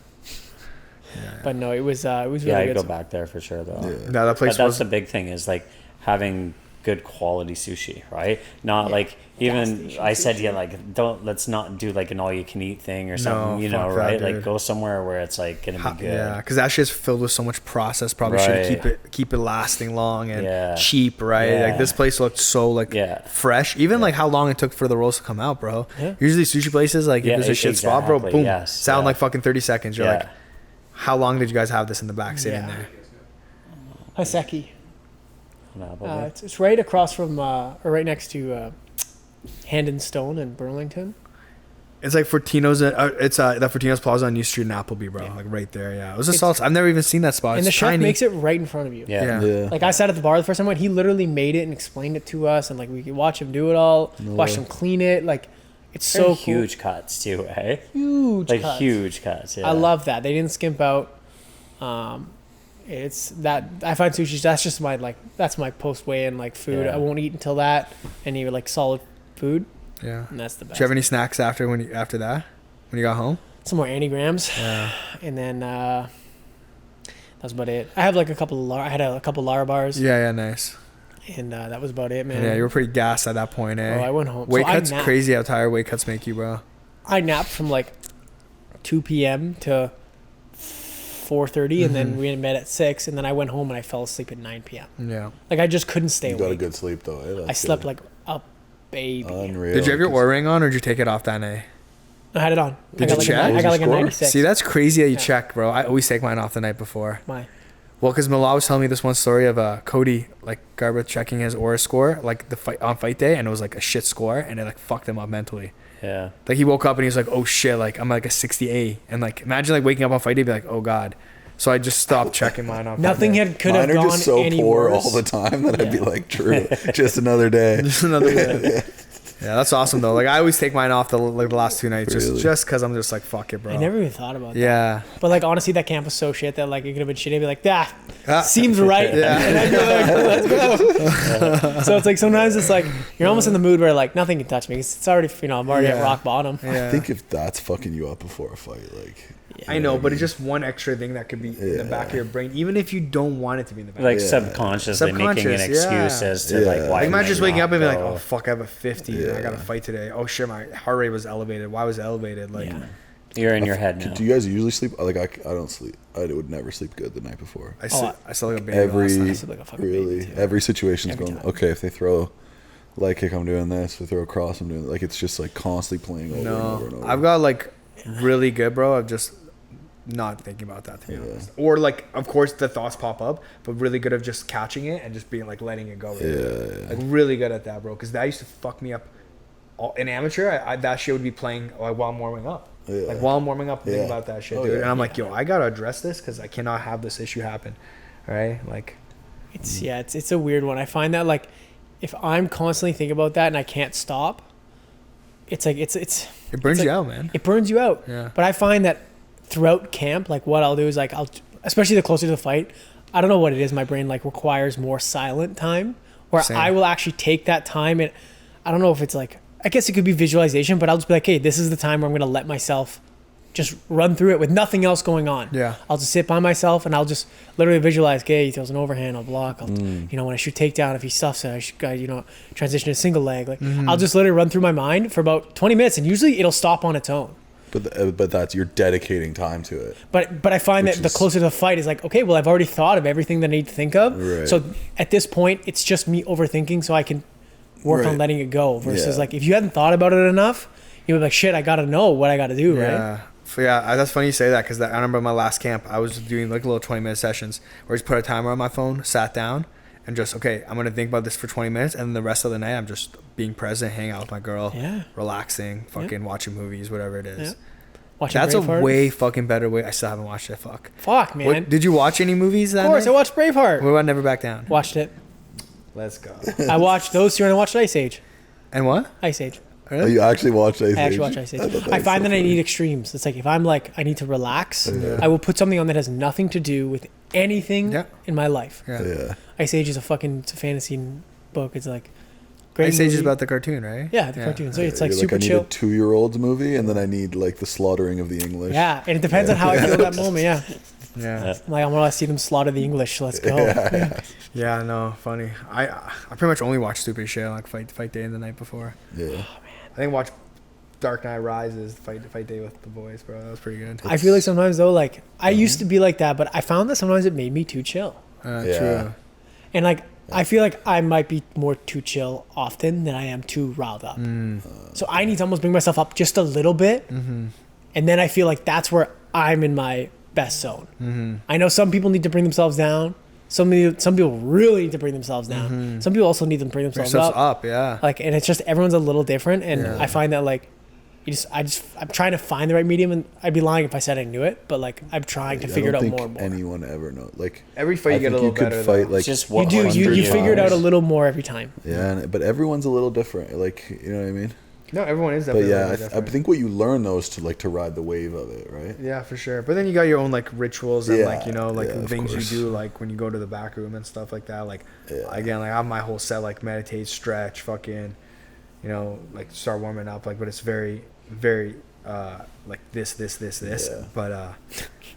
But no, it was really good. I'd go back there for sure though. Yeah. No, that place that's the big thing is like having good quality sushi, right? Not like even I said, like let's not do like an all you can eat thing or something, you know, right? Like go somewhere where it's like gonna be good. Yeah, because that shit's filled with so much process. Probably should keep it lasting long and cheap, right? Yeah. Like this place looked so like fresh. Even like how long it took for the rolls to come out, bro. Yeah. Usually sushi places, like if there's a shit spot, bro, boom, sound like fucking 30 seconds. You're like, how long did you guys have this in the back sitting there? Hiseki. It's right across from, or right next to Hand and Stone in Burlington. It's like Fortino's. It's the Fortino's Plaza on New Street in Appleby, bro. Like right there. Yeah, it was a solid. I've never even seen that spot. And it's the chef tiny. makes it right in front of you. Yeah. Like I sat at the bar the first time when he literally made it and explained it to us, and like we could watch him do it all, watch him clean it. Like it's so cool. Huge cuts too, eh? Huge cuts. Yeah. I love that they didn't skimp out. It's that I find sushi. That's just my that's my post weigh in food. I won't eat until that. Any like solid food. Yeah, and that's the best. Did you have any snacks after that when you got home? Some more antigrams. Yeah, and then that's about it. I have like a couple of Lara bars. Yeah, nice. And that was about it, man. Yeah, you were pretty gassed at that point, eh? Oh, I went home. Weight cuts crazy how tired weight cuts make you, bro. I napped from like 2 p.m. to 4:30, and then we met at 6, and then I went home and I fell asleep at 9 p.m. Yeah, like I just couldn't stay awake. You got a good sleep though. Eh? I slept like a baby. Unreal. Did you have your Oura ring on, or did you take it off that night? I had it on. Did you check? I got like a 96. See, that's crazy that you check, bro. I always take mine off the night before. Why? Well, because Mauler was telling me this one story of Cody like Garbutt checking his Oura score like the fight day, and it was like a shit score, and it like fucked him up mentally. Yeah. Like he woke up and he was like, oh shit, like I'm like a 68, and like imagine like waking up on fight day and be like, oh god. So I just stopped checking mine off. Nothing could have gone just so any poor worse. all the time that I'd be like, true, just another day. Just another day. Yeah, that's awesome though. Like I always take mine off the last 2 nights just because I'm just like, fuck it, bro. I never even thought about that. Yeah. But like honestly, that camp was so shit that like it could have been shitty. I'd be like, seems right. Yeah. And I'd be like, let's go. So it's like sometimes it's like you're almost in the mood where like nothing can touch me. It's already I'm already at rock bottom. Yeah. I think if that's fucking you up before a fight, like. I know, but it's just one extra thing that could be in the back of your brain, even if you don't want it to be in the back. Like subconsciously making an excuse as to like why. Like imagine just waking up and be like, oh fuck, I have a 50. I got to fight today. Oh shit, my heart rate was elevated. Why was it elevated? Like you're in your head now. Do you guys usually sleep? Like I don't sleep. I would never sleep good the night before. I slept like a baby last night. I slept like a fucking baby too. Every situation's going okay. If they throw leg kick, I'm doing this. If they throw a cross, I'm doing like it's just like constantly playing over and over and over. I've got like really good, bro. I've just not thinking about that, to be honest. Or like, of course, the thoughts pop up, but really good of just catching it and just being like letting it go. Like really good at that, bro. Because that used to fuck me up. In amateur, that shit would be playing like while I'm warming up. Like while I'm warming up, thinking about that shit, dude. And I'm like, yo, I gotta address this because I cannot have this issue happen. Right? Like, it's a weird one. I find that like, if I'm constantly thinking about that and I can't stop, it's like it burns you out, man. It burns you out. Yeah. But I find that throughout camp, like what I'll do is like especially the closer to the fight, I don't know what it is, my brain like requires more silent time where I will actually take that time, and I don't know if it's like, I guess it could be visualization, but I'll just be like, hey, this is the time where I'm gonna let myself just run through it with nothing else going on. Yeah. I'll just sit by myself and I'll just literally visualize, okay, he throws an overhand, I'll block, when I shoot takedown, if he stuffs it, I should transition to single leg. Like I'll just literally run through my mind for about 20 minutes, and usually it'll stop on its own. But that's, you're dedicating time to it. But I find that the closer to the fight is like, okay, well, I've already thought of everything that I need to think of. Right. So at this point, it's just me overthinking, so I can work on letting it go. Versus like, if you hadn't thought about it enough, you'd be like, shit, I got to know what I got to do, right? So that's funny you say that, because I remember my last camp, I was doing like little 20-minute sessions where I just put a timer on my phone, sat down, and just, okay, I'm going to think about this for 20 minutes, and then the rest of the night, I'm just being present, hanging out with my girl, relaxing, fucking watching movies, whatever it is. Watching That's Braveheart. A way fucking better way. I still haven't watched it. Fuck, man. Did you watch any movies that Of course, night? I watched Braveheart. What about Never Back Down? Watched it. Let's go. I watched those two, and I watched Ice Age. And what? Ice Age. Really? Oh, you actually watched Ice Age? I actually watched Ice Age. I find that I need extremes. It's like, if I'm like, I need to relax, I will put something on that has nothing to do with anything in my life. Ice Age is it's a fantasy book. It's like, great Ice Age movie. is about the cartoon, right? Yeah, the cartoon. So it's like You're super I need chill. a 2-year-old's movie, and then I need like the slaughtering of the English. Yeah, and it depends on how I feel at that moment. Yeah. Yeah. I'm like, I want to see them slaughter the English. Let's go. Yeah, no, funny. I pretty much only watch stupid shit like fight day and the night before. Yeah. I think watch Dark Knight Rises, fight day with the boys, bro. That was pretty good. I feel like sometimes though, like I used to be like that, but I found that sometimes it made me too chill. True. And like I feel like I might be more too chill often than I am too riled up. So I need to almost bring myself up just a little bit, and then I feel like that's where I'm in my best zone. I know some people need to bring themselves down. Some people really need to bring themselves down. Some people also need to bring themselves up. Yeah. Like, and it's just everyone's a little different, and I find that like I'm trying to find the right medium, and I'd be lying if I said I knew it, but like I'm trying to figure it out more and more. Anyone ever know? Like every fight you get a little better. Fight, like, just you do. You figure it out a little more every time. Yeah, but everyone's a little different. Like, you know what I mean? No, everyone is But definitely. yeah, I think what you learn though is to ride the wave of it, right? Yeah, for sure. But then you got your own like rituals and like of things course. you do like when you go to the back room and stuff like that. Like again, like I have my whole set like meditate, stretch, fucking, like start warming up. Like, but it's very, very like this. Yeah. But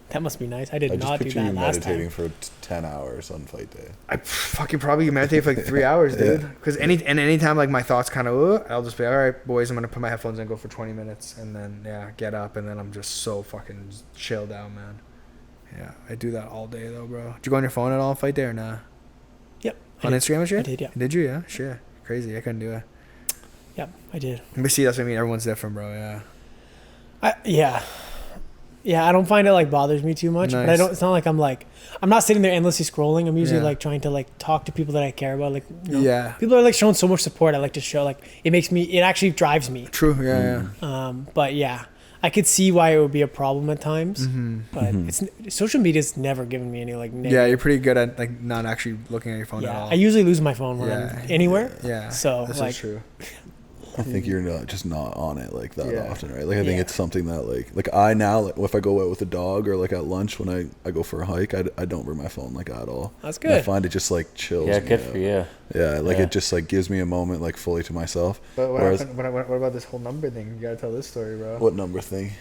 That must be nice. I did I just not do picture that you last meditating time. for 10 hours on fight day. I fucking probably meditate for like 3 hours, dude. Because anytime like my thoughts kind of, I'll just be all right, boys. I'm gonna put my headphones in, and go for 20 minutes, and then get up, and then I'm just so fucking chilled out, man. Yeah, I do that all day though, bro. Did you go on your phone at all fight day or nah? Yep. On Instagram and shit? I did, yeah. Did you? Yeah, shit. Crazy. I couldn't do it. Yep, I did. But see, that's what I mean. Everyone's different, bro. Yeah. Yeah, I don't find it like bothers me too much. Nice. But I don't. It's not like I'm not sitting there endlessly scrolling. I'm usually Yeah. like trying to like talk to people that I care about. Like, Yeah. people are like showing so much support. I like to show like it actually drives me. True. Yeah. But yeah, I could see why it would be a problem at times. But it's social media's never given me any like negative. Yeah, you're pretty good at like not actually looking at your phone at Yeah, all. I usually lose my phone when Yeah. I'm anywhere. Yeah. So this like is true. I think you're not on it like that Yeah. often, right? Like I think it's something that like I now, like, if I go out with a dog or like at lunch when I go for a hike, I don't bring my phone like at all. That's And I good. find it just like chills. Yeah, me good out. for you. Yeah, like Yeah. it just like gives me a moment like fully to myself. But what Whereas- happened? What about this whole number thing? You gotta tell this story, bro. What number thing?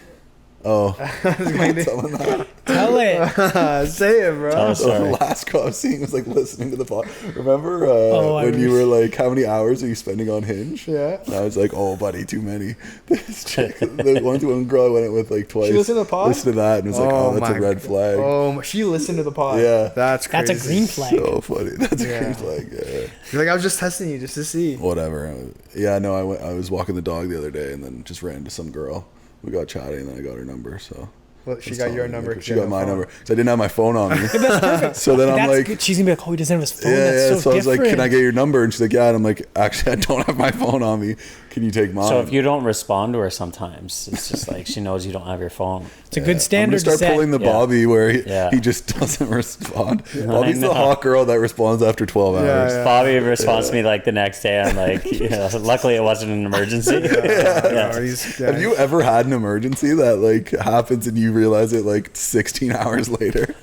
Oh, someone that. Tell it. Say it, bro. Tell us. So the Sorry. last call I was seeing was like listening to the pod. Remember I when you wish. were like, how many hours are you spending on Hinge? Yeah. And I was like, oh, buddy, too many. This chick, the one girl I went with like twice. She listened to the pod? Listened to that and was like, oh, that's a my red flag. Oh, she listened to the pod. Yeah. That's crazy. That's a green flag. So funny. That's a Yeah. green flag. Yeah. You're like, I was just testing you just to see. Whatever. Yeah, no, I was walking the dog the other day and then just ran into some girl. We got chatting and then I got her number. So Well, she That's got your all, number. 'cause she got my number. So I didn't have my phone on me. That's perfect. So then I'm That's like, good. She's gonna be like, oh, he doesn't have his phone. yeah, That's yeah. so So I was like, different. can I get your number? And she's like, yeah. And I'm like, actually, I don't have my phone on me. Can you take mine? So if you don't respond to her sometimes, it's just like she knows you don't have your phone. It's a good standard I'm gonna to start set. pulling the Yeah. Bobby where Yeah. he just doesn't respond. I Bobby's the know. hot girl that responds after 12 hours. Yeah. Bobby responds to me like the next day. I'm like, luckily it wasn't an emergency. Yeah. Have you ever had an emergency that like happens and you realize it like 16 hours later?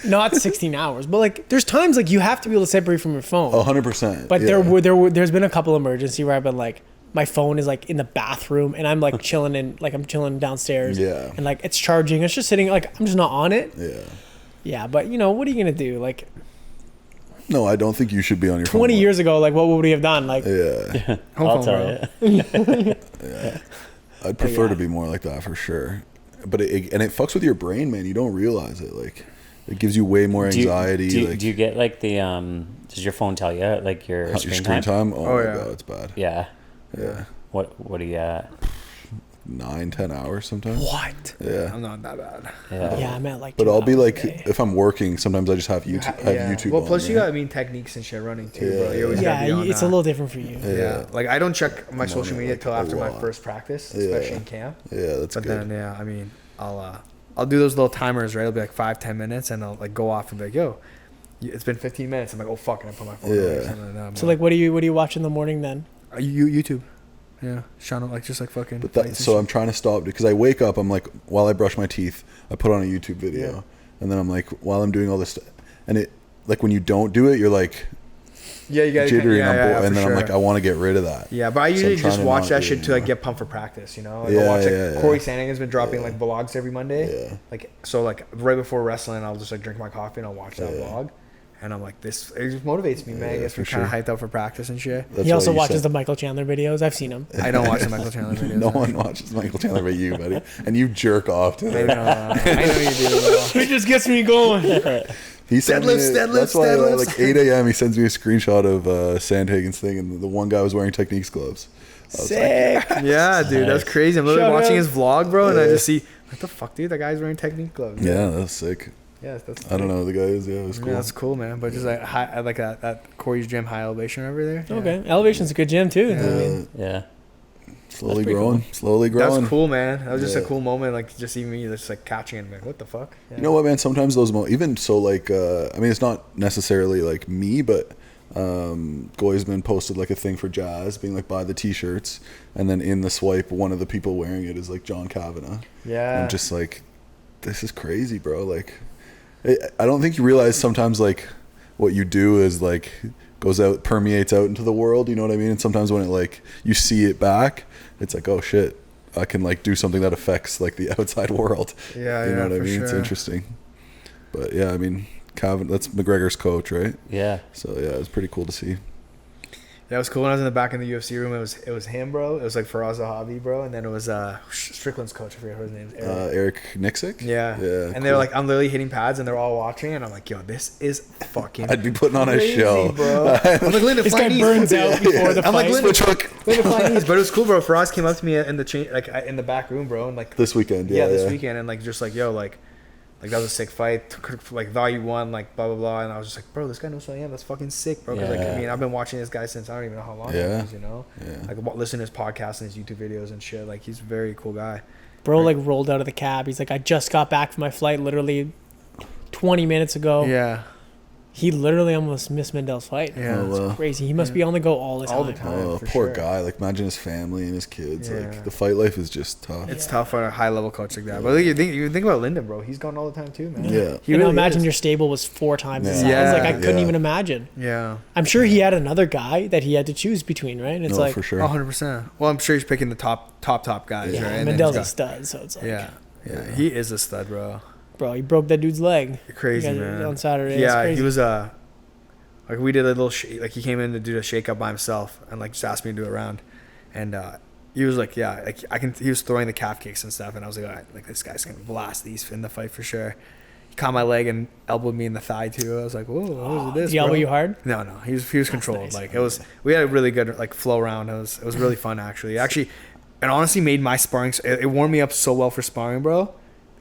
Not 16 hours, but like there's times like you have to be able to separate from your phone. 100%. But yeah. there's been a couple emergency where I've been like, my phone is like in the bathroom and I'm like chilling I'm chilling downstairs. Yeah. And like it's charging. It's just sitting like I'm just not on it. Yeah. Yeah, but what are you gonna do? Like No, I don't think you should be on your phone. 20 years ago, like what would we have done? Like Yeah. I'll tell you. I'd prefer to be more like that for sure. But it fucks with your brain, man. You don't realize it. Like it gives you way more anxiety. Do you get like the does your phone tell you like your your screen time? Oh, Oh, my yeah. god, it's bad. Yeah. Yeah. What are you at? 9-10 hours sometimes. what? Yeah. I'm not that bad. Yeah, I'm at like. But 2 I'll be hours a like, day. if I'm working, sometimes I just have YouTube. Have YouTube. Well, on, plus you right? got techniques and shit running too, Yeah. bro. You always Yeah, gotta be on it's that. a little different for you. Yeah. Like I don't check my I'm social on it, media like, till a after my lot. first practice, Yeah. especially in camp. Yeah, that's But good. then I mean, I'll do those little timers, right? It'll be like 5-10 minutes, and I'll like go off and be like, yo, it's been 15 minutes. I'm like, oh fuck, and I put my phone. Yeah. away. And then, So like, what do you watch in the morning then? YouTube. Yeah, channel like just like fucking. But fights that, and so shit. I'm trying to stop because I wake up. I'm like, while I brush my teeth, I put on a YouTube video, Yeah. and then I'm like, while I'm doing all this, and it like when you don't do it, you're like, Yeah, you got jittery, and then sure. I'm like, I want to get rid of that. Yeah, but I usually trying just to watch not that do shit it to like anymore. get pumped for practice. You know, like Yeah, I'll watch Corey yeah. Sandinger's been dropping like vlogs every Monday. Yeah. Like so, like right before wrestling, I'll just like drink my coffee and I'll watch that vlog. And I'm like, this it just motivates me, man. I guess we're kind of hyped up for practice and shit. That's He also why you watches said- the Michael Chandler videos. I've seen him. I don't watch the Michael Chandler videos. No one watches Michael Chandler but you, buddy. And you jerk off to I it. know you do. Bro. It just gets me going. He sends Deadlifts, me, deadlifts, that's why deadlifts. like 8 a.m. he sends me a screenshot of Sandhagen's thing, and the one guy was wearing Techniques gloves. I was Sick. Yeah, dude, that's crazy. I'm literally Shout watching out. his vlog, bro, and I Yeah. just see what the fuck, dude. That guy's wearing Technique gloves. yeah, that's sick. Yeah, that's. I don't know who the guy is. Yeah, it was cool. Yeah, that's cool, man. But just like high, I like that Corey's gym high elevation over there. Yeah. Okay, Elevation's a good gym too. I mean, Yeah. Slowly pretty growing, slowly growing. That's cool, man. That was just a Yeah. cool moment, like just even me just like catching it and like, what the fuck? Yeah. You know what, man? Sometimes those even so, like, I mean, it's not necessarily like me, but Goisman posted like a thing for Jazz, being like, buy the T-shirts, and then in the swipe, one of the people wearing it is like John Kavanagh. Yeah. I'm just like, this is crazy, bro. Like, I don't think you realize sometimes like what you do is like goes out, permeates out into the world. You know what I mean? And sometimes when it like you see it back, it's like, oh shit, I can like do something that affects like the outside world. Yeah, you know yeah, what I for mean? It's sure. interesting. But yeah, I mean, that's McGregor's coach, right? Yeah. So yeah, it's pretty cool to see. Yeah, it was cool when I was in the back in the UFC room. It was him, bro. It was like Firas Zahabi, bro, and then it was Strickland's coach. I forget what his name is. Eric Nixick? Yeah. Yeah. And cool. they're like, I'm literally hitting pads, and they're all watching, and I'm like, yo, this is fucking. I'd be putting on a crazy, show. bro. I'm like, Lyndon, this fly guy knees. burns out before the I'm like, fight. Lyndon, Switch Lyndon, fly knees. But it was cool, bro. Firas came up to me in the in the back room, bro, and like This weekend, this weekend, and like just like, yo, like that was a sick fight. Like thought you won, like blah blah blah, and I was just like, bro, this guy knows who I am. That's fucking sick, bro. 'Cause, like, I Yeah. mean, I've been watching this guy since I don't even know how long. Yeah. It is, you know. Yeah. Like listen to his podcast and his YouTube videos and shit. Like he's a very cool guy. bro like rolled out of the cab. He's like, I just got back from my flight literally 20 minutes ago. Yeah. He literally almost missed Mandel's fight. Yeah. Oh, It's crazy. He must be on the go all the time. All the time. Oh, for poor sure. guy. Like, imagine his family and his kids. Yeah. Like, the fight life is just tough. It's tough for a high level coach like that. But like, you think about Lyndon, bro. He's gone all the time too, man. Yeah. He You know, really imagine is. your stable was 4 times the Yeah. size. Yeah. Like I couldn't Yeah. even imagine. Yeah. I'm sure he had another guy that he had to choose between, right? And it's No, like, for sure. 100%. Well, I'm sure he's picking the top guys, yeah, right? And then Mandel's a he's stud, so it's like, got- yeah. He is a stud, bro. bro, he broke that dude's leg. Crazy, You guys- man. on Saturday. It's Yeah, crazy. he was like we did a little like he came in to do a shake up by himself and like just asked me to do a round, and he was like, yeah, like he was throwing the calf kicks and stuff, and I was like, all right, like this guy's gonna blast these in the fight for sure. He caught my leg and elbowed me in the thigh too. I was like, whoa, what was this? Did he elbow bro? you hard? No, he was controlled. nice. Like it was, we had a really good like flow round. It was really fun actually. It honestly made my sparring. It warmed me up so well for sparring, bro.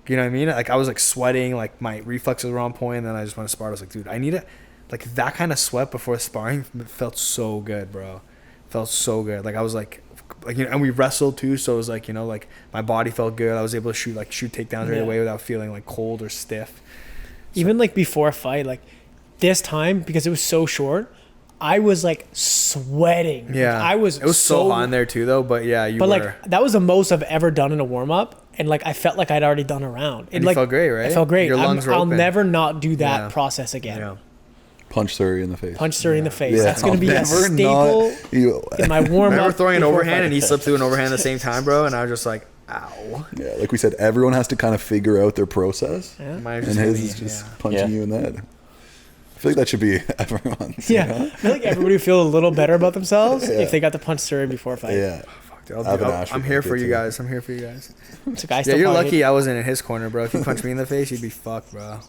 You know what I mean? Like I was like sweating, like my reflexes were on point, and then I just went to spar. I was like, dude, I need it. Like that kind of sweat before sparring felt so good, bro. Felt so good. Like I was like you know, and we wrestled too, so it was like, you know, like my body felt good. I was able to shoot takedowns right Yeah. away without feeling like cold or stiff. Even like before a fight, like this time, because it was so short, I was like sweating. Yeah, Like, it was so hot in there too, though. But yeah, But like that was the most I've ever done in a warm up, and like I felt like I'd already done a round. And you felt great, right? I felt great. Your lungs were I'll open. never not do that Yeah. process again. Yeah. Punch Serhiy in the face. Punch Serhiy in the face. Yeah, That's gonna I'll be a never staple not- you- in my warm up. Remember throwing an overhand and he slipped through an overhand at the same time, bro, and I was just like, ow. Yeah, like we said, everyone has to kind of figure out their process, Yeah. Mine was and just his really- is just yeah. punching Yeah. you in the head. I feel like that should be everyone's. Yeah, You know? I feel like everybody would feel a little better about themselves Yeah. if they got to punch Serhiy before a fight. Yeah. Fuck, dude, Have an Ashford I'm here like for it you too. guys. I'm here for you guys. So guys, Yeah, still you're probably lucky I wasn't in his corner, bro. If you punched me in the face, you'd be fucked, bro.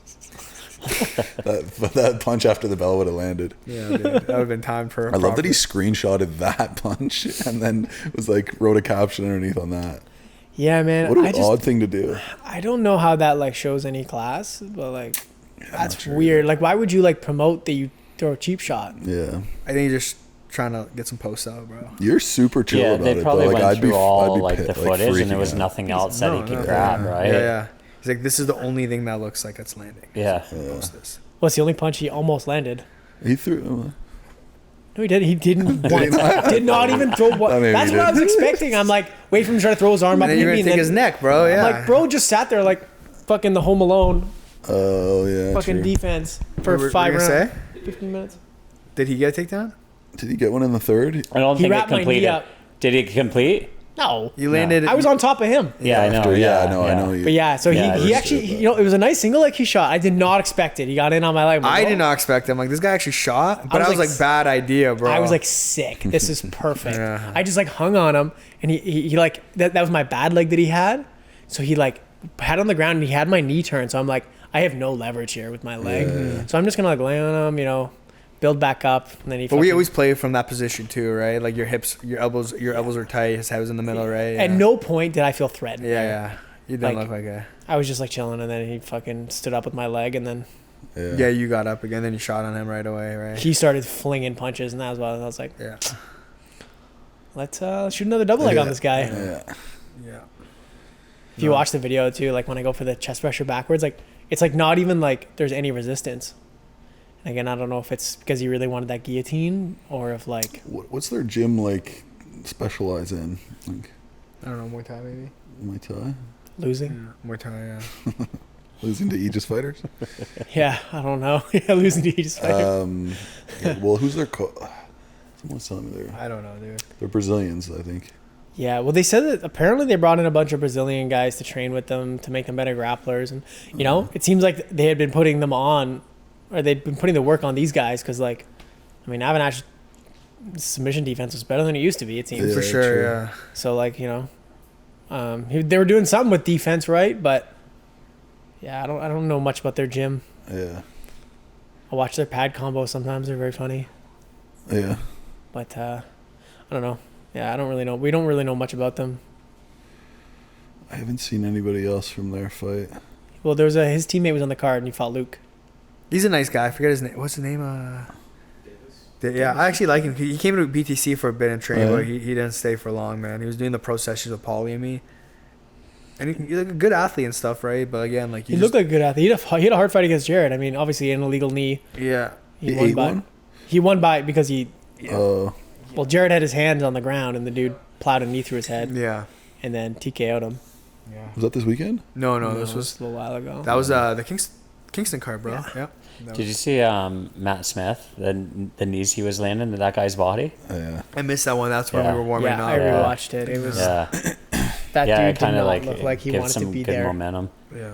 That punch after the bell would have landed. Yeah, dude. That would have been time for. I love that he screenshotted that punch and then was like wrote a caption underneath on that. Yeah, man. What an I just odd thing to do. I don't know how that like shows any class, but like that's not sure weird. Like, why would you like promote that you throw a cheap shot? Yeah, I think you're just trying to get some posts out, bro. you're super chill Yeah, about they it. probably though. Like, went through all I'd like pit- the footage, and there freaking was out. nothing else that he could No, grab, yeah. right? Yeah, yeah. He's like, this is the only thing that looks like it's landing. Yeah. Post this. What's the only punch he almost landed? He threw. No, he did. He didn't. Did not even throw one. I mean, That's he what I was did. expecting. I'm like, wait for him to try to throw his arm And up then and you're hit gonna me. take And his then, neck, bro. Yeah. I'm like, bro, just sat there like fucking the Home Alone Oh yeah. fucking true. defense What for were you 5 gonna rounds, say? 15 minutes. Did he get a takedown? Did he get one in the third? I don't He think it wrapped my knee completed. up. Did he complete? No. You landed. I was on top of him. Yeah, I know. After, I know. But yeah, so Yeah, he I actually, respect that. you know, it was a nice single leg he shot. I did not expect it. He got in on my leg. I'm like, I oh. did not expect him. Like, this guy actually shot, but I was was like, like, bad idea, bro. I was like, sick. This is perfect. Yeah. I just like hung on him, and he like that was my bad leg that he had. So he like had on the ground, and he had my knee turned. So I'm like, I have no leverage here with my leg. Yeah. So I'm just gonna like lay on him, you know, build back up, and then he. But we fucking- always play from that position too, right? Like your hips, your elbows are tight. His head was in the middle, right? Yeah. At no point did I feel threatened. Yeah. You didn't Like- look like a. I was just like chilling, and then he fucking stood up with my leg, and then Yeah, you got up again. Then you shot on him right away, right? he started flinging punches, and that was why I was like, Yeah. let's shoot another double leg on this guy. Yeah. Yeah. If you watch the video too, like when I go for the chest pressure backwards, like it's like not even like there's any resistance. And again, I don't know if it's because he really wanted that guillotine or if like What's their gym like specialize in? Like I don't know, Muay Thai maybe. Muay Thai? losing. Muay Thai, yeah. Losing to Aegis fighters? Yeah, I don't know. Yeah, losing to each fighter. Well, who's their coach? Someone's telling me I don't know, dude. they're Brazilians, I think. Yeah, well, they said that apparently they brought in a bunch of Brazilian guys to train with them to make them better grapplers, and you know, it seems like they had been putting them on, or they'd been putting the work on these guys because, like, I mean, Avinash submission defense was better than it used to be. It seems. Yeah, For sure, true. yeah. So, like, you know, they were doing something with defense, right? But yeah, I don't know much about their gym. Yeah. I watch their pad combos sometimes; they're very funny. Yeah. But I don't know. Yeah, I don't really know. We don't really know much about them. I haven't seen anybody else from their fight. Well, there was his teammate was on the card and he fought Luke. He's a nice guy. I forget his name. What's his name? Yeah, I actually like him. He came to BTC for a bit and trained, Oh, yeah? but he didn't stay for long, man. He was doing the pro sessions with Paulie and me. And he's like a good athlete and stuff, right? But again, like He looked like a good athlete. He had a hard fight against Jared. I mean, obviously an illegal knee. yeah. He ate one? He won by because he. Oh. Well, Jared had his hands on the ground and the dude plowed a knee through his head Yeah. and then TKO'd him. Yeah. Was that this weekend? No, No, this it was a little while ago. that was the Kingston card, bro. Yeah. Did you see Matt Smith? The knees he was landing to that guy's body. Yeah. I missed that one. That's when Yeah. we were warming yeah, up. I rewatched it. It was Yeah, that yeah. dude It did kind not of like look like he gives wanted to some be good there. momentum. Yeah.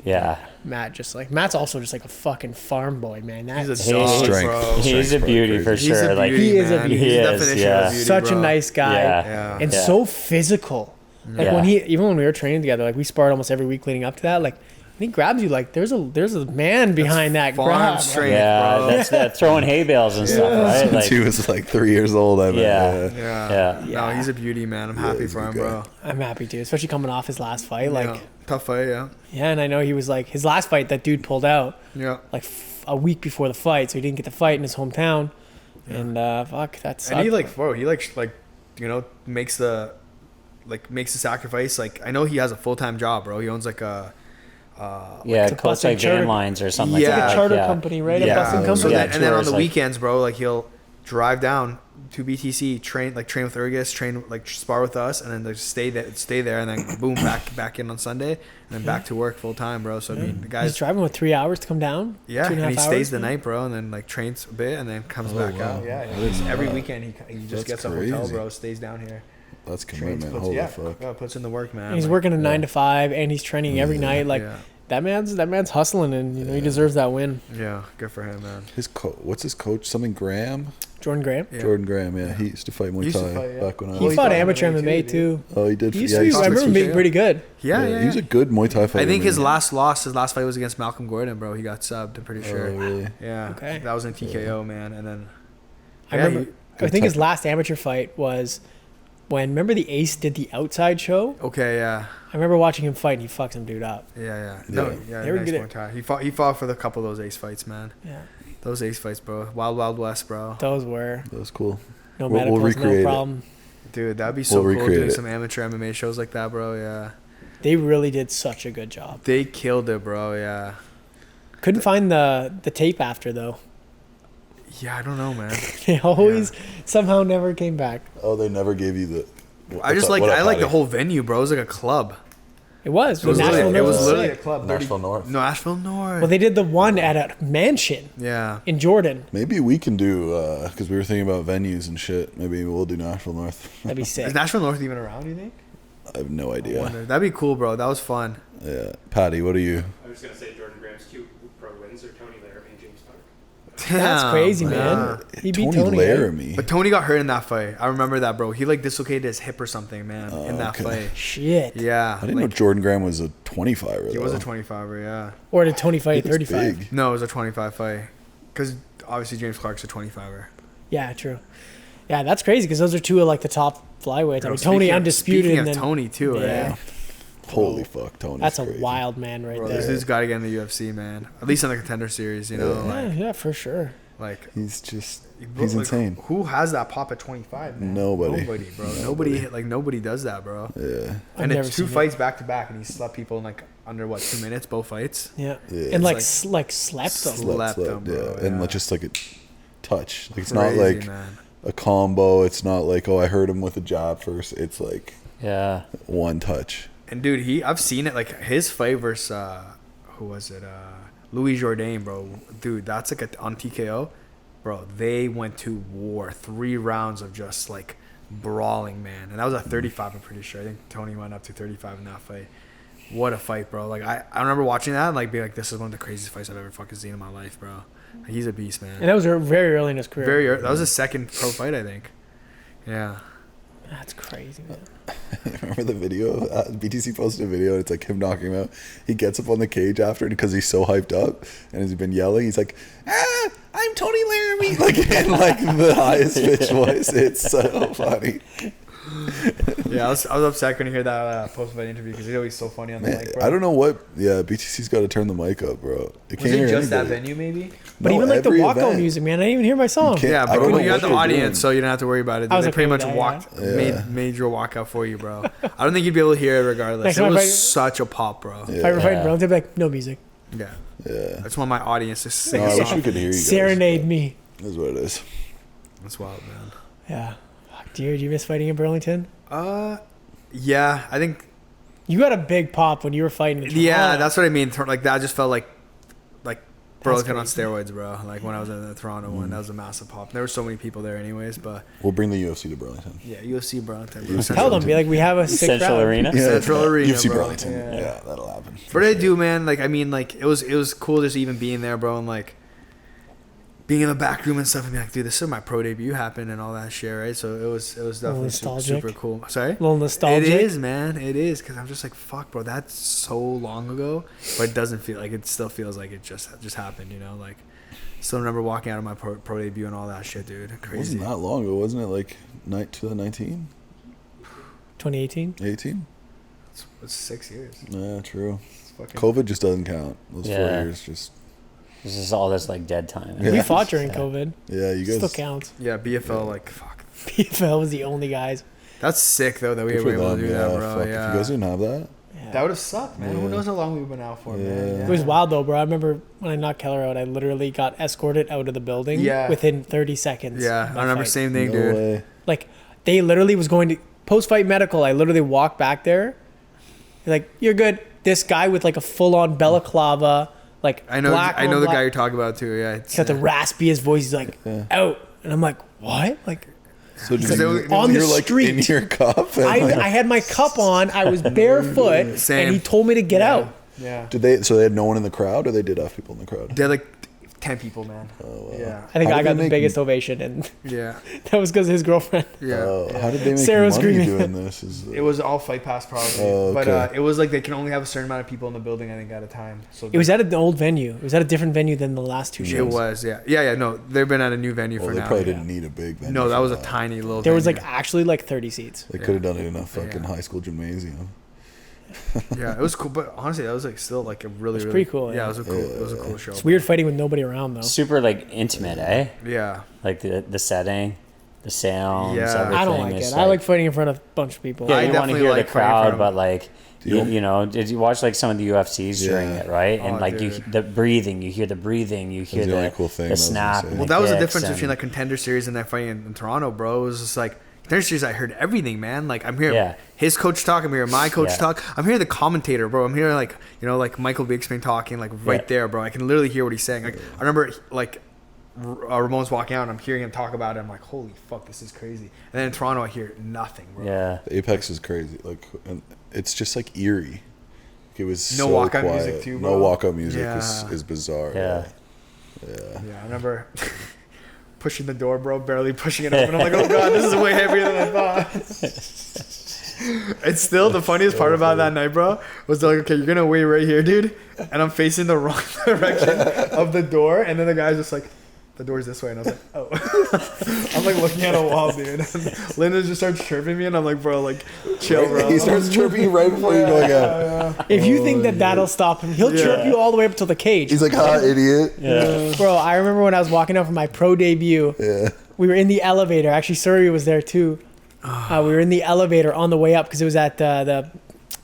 Yeah, Matt's also just like a fucking farm boy, man. He's a That's dog, Strength. bro. he's a beauty for He's He's sure. a Like beauty, he is a man. beauty. He's He the is, definition yeah. of beauty, such bro. a nice guy. Yeah. Yeah. And Yeah. so physical. Like Yeah. even when we were training together, like we sparred almost every week leading up to that. Like when he grabs you, like there's a man behind that farm grab. strength. Yeah, bro. that's that throwing hay bales and stuff, right? Since Like, he was like 3 years old, I bet. Yeah. Yeah. Yeah. No, he's a beauty, man. I'm happy he's a for him, good guy. bro. I'm happy too, especially coming off his last fight. Like Yeah. Tough fight, yeah. yeah, and I know he was like his last fight that dude pulled out Yeah. like a week before the fight, so he didn't get the fight in his hometown. And fuck, that's And he makes the sacrifice. Like I know he has a full-time job, bro. He owns like a yeah, It's a close like busing charter- van lines or something Yeah. like like that. a charter yeah. company, right? Yeah. A busing company. So Yeah, then, and then on tours, the like- weekends, bro, like he'll drive down to BTC, train with Urgus, spar with us, and then like stay there, and then boom, back in on Sunday, and then back to work full time, bro. So I mean, the He's guy's driving with 3 hours to come down. yeah, 2.5 and he hours. stays the night, bro, and then like trains a bit, and then comes back wow. out. Yeah, I didn't know every that. weekend he just That's gets a hotel, crazy. bro, stays down here, That's trains, commitment. puts, Holy yeah, fuck. yeah, puts in the work, man. And he's Like, working a 9 to 5, and he's training every Yeah. night. Like yeah, that man's hustling, and you know he deserves that win. yeah, good for him, man. What's his coach? Something Graham? Jordan Graham. Yeah. Jordan Graham, yeah. He used to fight He Muay used to Thai fight, yeah. back when I He was. he fought fought amateur MMA MMA too, too. Oh, he did. He used Yeah, to he be, used I to remember fight- being pretty good. Yeah, He yeah. was a good Muay Thai fighter. I think his man. last fight was against Malcolm Gordon, bro. He got subbed. I'm pretty sure. Oh, really? Yeah. Okay. That was in TKO, man. And then I Yeah, remember. I think his last amateur fight was when remember the Ace did the outside show. okay, yeah, I remember watching him fight, and he fucked some dude up. yeah. No, Yeah. yeah. They were Nice good at- Muay Thai. He fought for the couple of those Ace fights, man. Yeah, Those Ace fights, bro. Wild West, bro. those were That was cool. no We'll medicals, recreate no it. problem. Dude, that'd be so We'll cool recreate doing it. some amateur MMA shows like that, bro. Yeah, They really did such a good job. they killed it, bro. Yeah. Couldn't find the tape after though. Yeah, I don't know, man. They always somehow never came back. Oh, they never gave you the. I just what's up, what up, I like the Patty? whole venue, bro. It was like a club. It was. It was Nashville literally, it North was was literally a sick. club. Nashville North. No, Asheville North. Well, they did the one at a mansion yeah. in Jordan. Maybe we can do, because we were thinking about venues and shit. Maybe we'll do Nashville North. That'd be sick. Is Nashville North even around, you think? I have no I idea. wonder. That'd be cool, bro. That was fun. Yeah. Patty, what are you? I was going to say Jordan Graham's 2 pro wins are Tony Laramie and James Stark. That's crazy, Damn, man. He beat Tony. Laramie. But Tony got hurt in that fight. I remember that, bro. He like dislocated his hip or something, man, in that okay. fight. Shit. Yeah. I didn't know Jordan Graham was a 25er. He was a 25er, yeah. Or did Tony fight He looks 35? big. No, it was a 25 fight. Because obviously James Clark's a 25er. Yeah, true. Yeah, that's crazy because those are two of like the top flyweights. I mean, Tony Speaking undisputed. Speaking and of then, Tony, too, Yeah. right? Holy fuck, Tony. That's a crazy. wild man right Bro, there. this dude's got to get in the UFC, man. At least in the Contender Series, you know? Yeah. Like, Yeah, for sure. like He's just, bro, he's like, insane. Who has that pop at 25, man? Nobody. Nobody, bro. Nobody does that, bro. Yeah. I've And never it's 2 seen it. fights back to back, and he slept people in like under what 2 minutes, both fights. Yeah. Yeah. And like, It's slept them. Slept them, bro, yeah. And yeah. like, just like a touch. Like, it's Crazy, not like man. a combo. It's not like, oh, I heard him with a jab first. It's like Yeah. one touch. And dude, I've seen it, like his fight versus who was it? Louis Jourdain, bro. Dude, that's like on TKO, bro. They went to war, 3 rounds of just like brawling, man. And that was at 35, I'm pretty sure. I think Tony went up to 35 in that fight. What a fight, bro. Like I remember watching that and like being like, this is one of the craziest fights I've ever fucking seen in my life, bro. Like, he's a beast, man. And that was very early in his career. That was his second pro fight, I think. Yeah. That's crazy, man. Remember the video? BTC posted a video. And it's like him knocking him out. He gets up on the cage after because he's so hyped up, and he's been yelling. He's like, "I'm Tony Laramie!" Like in like the highest pitch voice. It's so funny. Yeah, I was upset when you hear that post-fight interview because he's always so funny on the mic, bro. I don't know what. Yeah, BTC's got to turn the mic up, bro. It Was it just that venue, maybe? But No, even like the every walkout event. music, man, I didn't even hear my song. can't- Yeah, I bro. don't know Well, you had what the they're audience, doing. so you didn't have to worry about it. I was They okay pretty with much that, yeah. made your walkout for you, bro. I don't think you'd be able to hear it regardless. Next It time I was fight- such a pop, bro. Yeah. If I ever fight in Yeah. Burlington, I'd be like, no music. Yeah. Yeah. I just want my audience to sing No, a I wish song. we could hear you guys. Serenade me. That's what it is. That's wild, man. Yeah. Fuck, do you miss fighting in Burlington? Yeah, I think. You got a big pop when you were fighting. in Yeah, Toronto. that's what I mean. Like that just felt like Burlington on crazy. steroids, bro. Like when I was in the Toronto one, that was a massive pop. There were so many people there, anyways. But We'll bring the UFC to Burlington. yeah, UFC Burlington. Bro. UFC Tell them, be like, we have a sick Central crowd. Arena. Central Arena, UFC bro. Burlington. Yeah. Yeah. That'll happen. What did I do, man? Like, I mean, like, it was cool just even being there, bro, and like being in the back room and stuff, and be like, dude, this is my pro debut happened and all that shit, right? So it was definitely nostalgic. super cool. Sorry, A little nostalgic. It is, man. It is because I'm just like, fuck, bro, that's so long ago, but it doesn't feel like it. Still feels like it just happened, you know? Like, still remember walking out of my pro debut and all that shit, dude. It Crazy. wasn't that long ago, wasn't it? Like 2019, 2018. 18. It's 6 years. Yeah, true. It's fucking COVID just doesn't count. Those 4 Yeah. years just. This is all this like dead time. Yeah. We fought during Yeah. COVID. Yeah, you guys. Still counts. Yeah, BFL, like, fuck. PFL was the only guys. That's sick though that we Good were for able them, to do yeah, that, bro. fuck. Yeah. If you guys didn't have that, Yeah. That would have sucked, man. Who Yeah. knows how long we've been out for, man? Yeah. It was wild though, bro. I remember when I knocked Keller out, I literally got escorted out of the building Yeah. within 30 seconds. Yeah, of I my remember fight. same thing, no dude. way. Like, they literally was going to post-fight medical. I literally walked back there. Like, you're good. This guy with like a full-on balaclava, like I know black the on guy black. you're talking about too. Yeah, He's got the raspiest voice. He's like, Yeah. out. And I'm like, what? Like, So did Because you, they- on the you're like street. in your cup? And like, I had my cup on. I was barefoot. Same. And he told me to get out. Yeah. did they? So they had no one in the crowd, or they did have people in the crowd? They're like 10 people, man. Oh, wow. Yeah. I think How I did got they the make- biggest ovation. And Yeah. that was because his girlfriend. Yeah. How did they make Sarah was money screaming. doing this? It was all Fight Pass probably. Oh, But okay. it was like they can only have a certain amount of people in the building, I think, at a time. So It was at an old venue. It was at a different venue than the last two It shows. was, yeah. Yeah, no. They've been at a new venue Well, for they now. probably didn't need a big venue. No, that for was a tiny little There was like venue. actually like 30 seats. They could have done it in a fucking Yeah. high school gymnasium. Yeah, it was cool, but honestly, that was like still like a really, It's really pretty cool, Yeah, yeah. it was a cool, it was a cool show. It's weird fighting with nobody around though. Super like intimate, eh? Yeah, Like the setting, the sounds, Yeah. everything. I don't like is it. I like fighting in front of a bunch of people. Yeah, I you want to definitely hear like the fighting in front crowd, of- but like, Yeah. you know, did you watch like some of the UFCs during Yeah. it, right? And Oh, like dude. the breathing, you hear the breathing, you hear the only the, cool thing I the was gonna snap. say. and well, that was the kicks difference and- between like Contender Series and that fighting in Toronto, bro. It was just like there's just I heard everything, man. Like I'm hearing Yeah. his coach talk, I'm hearing my coach Yeah. talk. I'm hearing the commentator, bro. I'm hearing like like Michael Bixby talking like right Yeah. there, bro. I can literally hear what he's saying. Like I remember like Ramon's walking out and I'm hearing him talk about it. I'm like, holy fuck, this is crazy. And then in Toronto, I hear nothing, bro. Yeah. The Apex is crazy. Like, and it's just like eerie. It was No so walkout quiet. music too, No bro. walkout music Yeah. is bizarre. Yeah. Yeah. Yeah, I remember pushing the door, bro, barely pushing it open. I'm like, oh god, this is way heavier than I thought. It's still the funniest part about that night, bro, was like, okay, you're gonna wait right here, dude, and I'm facing the wrong direction of the door, and then the guy's just like, the door's this way, and I was like, oh. I'm like looking at a wall, dude. And Lyndon just starts chirping me, and I'm like, bro, like, chill, bro. He starts chirping you right before you're going out. If you think that that'll stop him, he'll chirp you all the way up to the cage. He's like, "Ha, idiot." Yeah. Bro, I remember when I was walking out for my pro debut. Yeah. We were in the elevator. Actually, Serhiy was there too. We were in the elevator on the way up because it was at the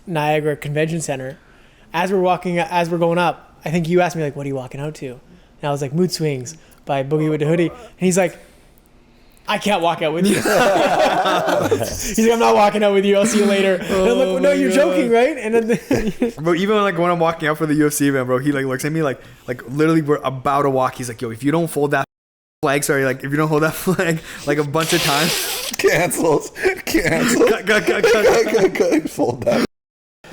Niagara Convention Center. As we're going up, I think you asked me like, "What are you walking out to?" And I was like, "Mood Swings" by Boogie with the Hoodie. And he's like, "I can't walk out with you." He's like, "I'm not walking out with you. I'll see you later." And I'm like, well, "No, you're joking, right?" And then Bro, even like when I'm walking out for the UFC event, bro, he like looks at me like literally we're about to walk. He's like, yo, if you don't fold that flag, if you don't hold that flag like a bunch of times, Cancels. Cut. Fold that.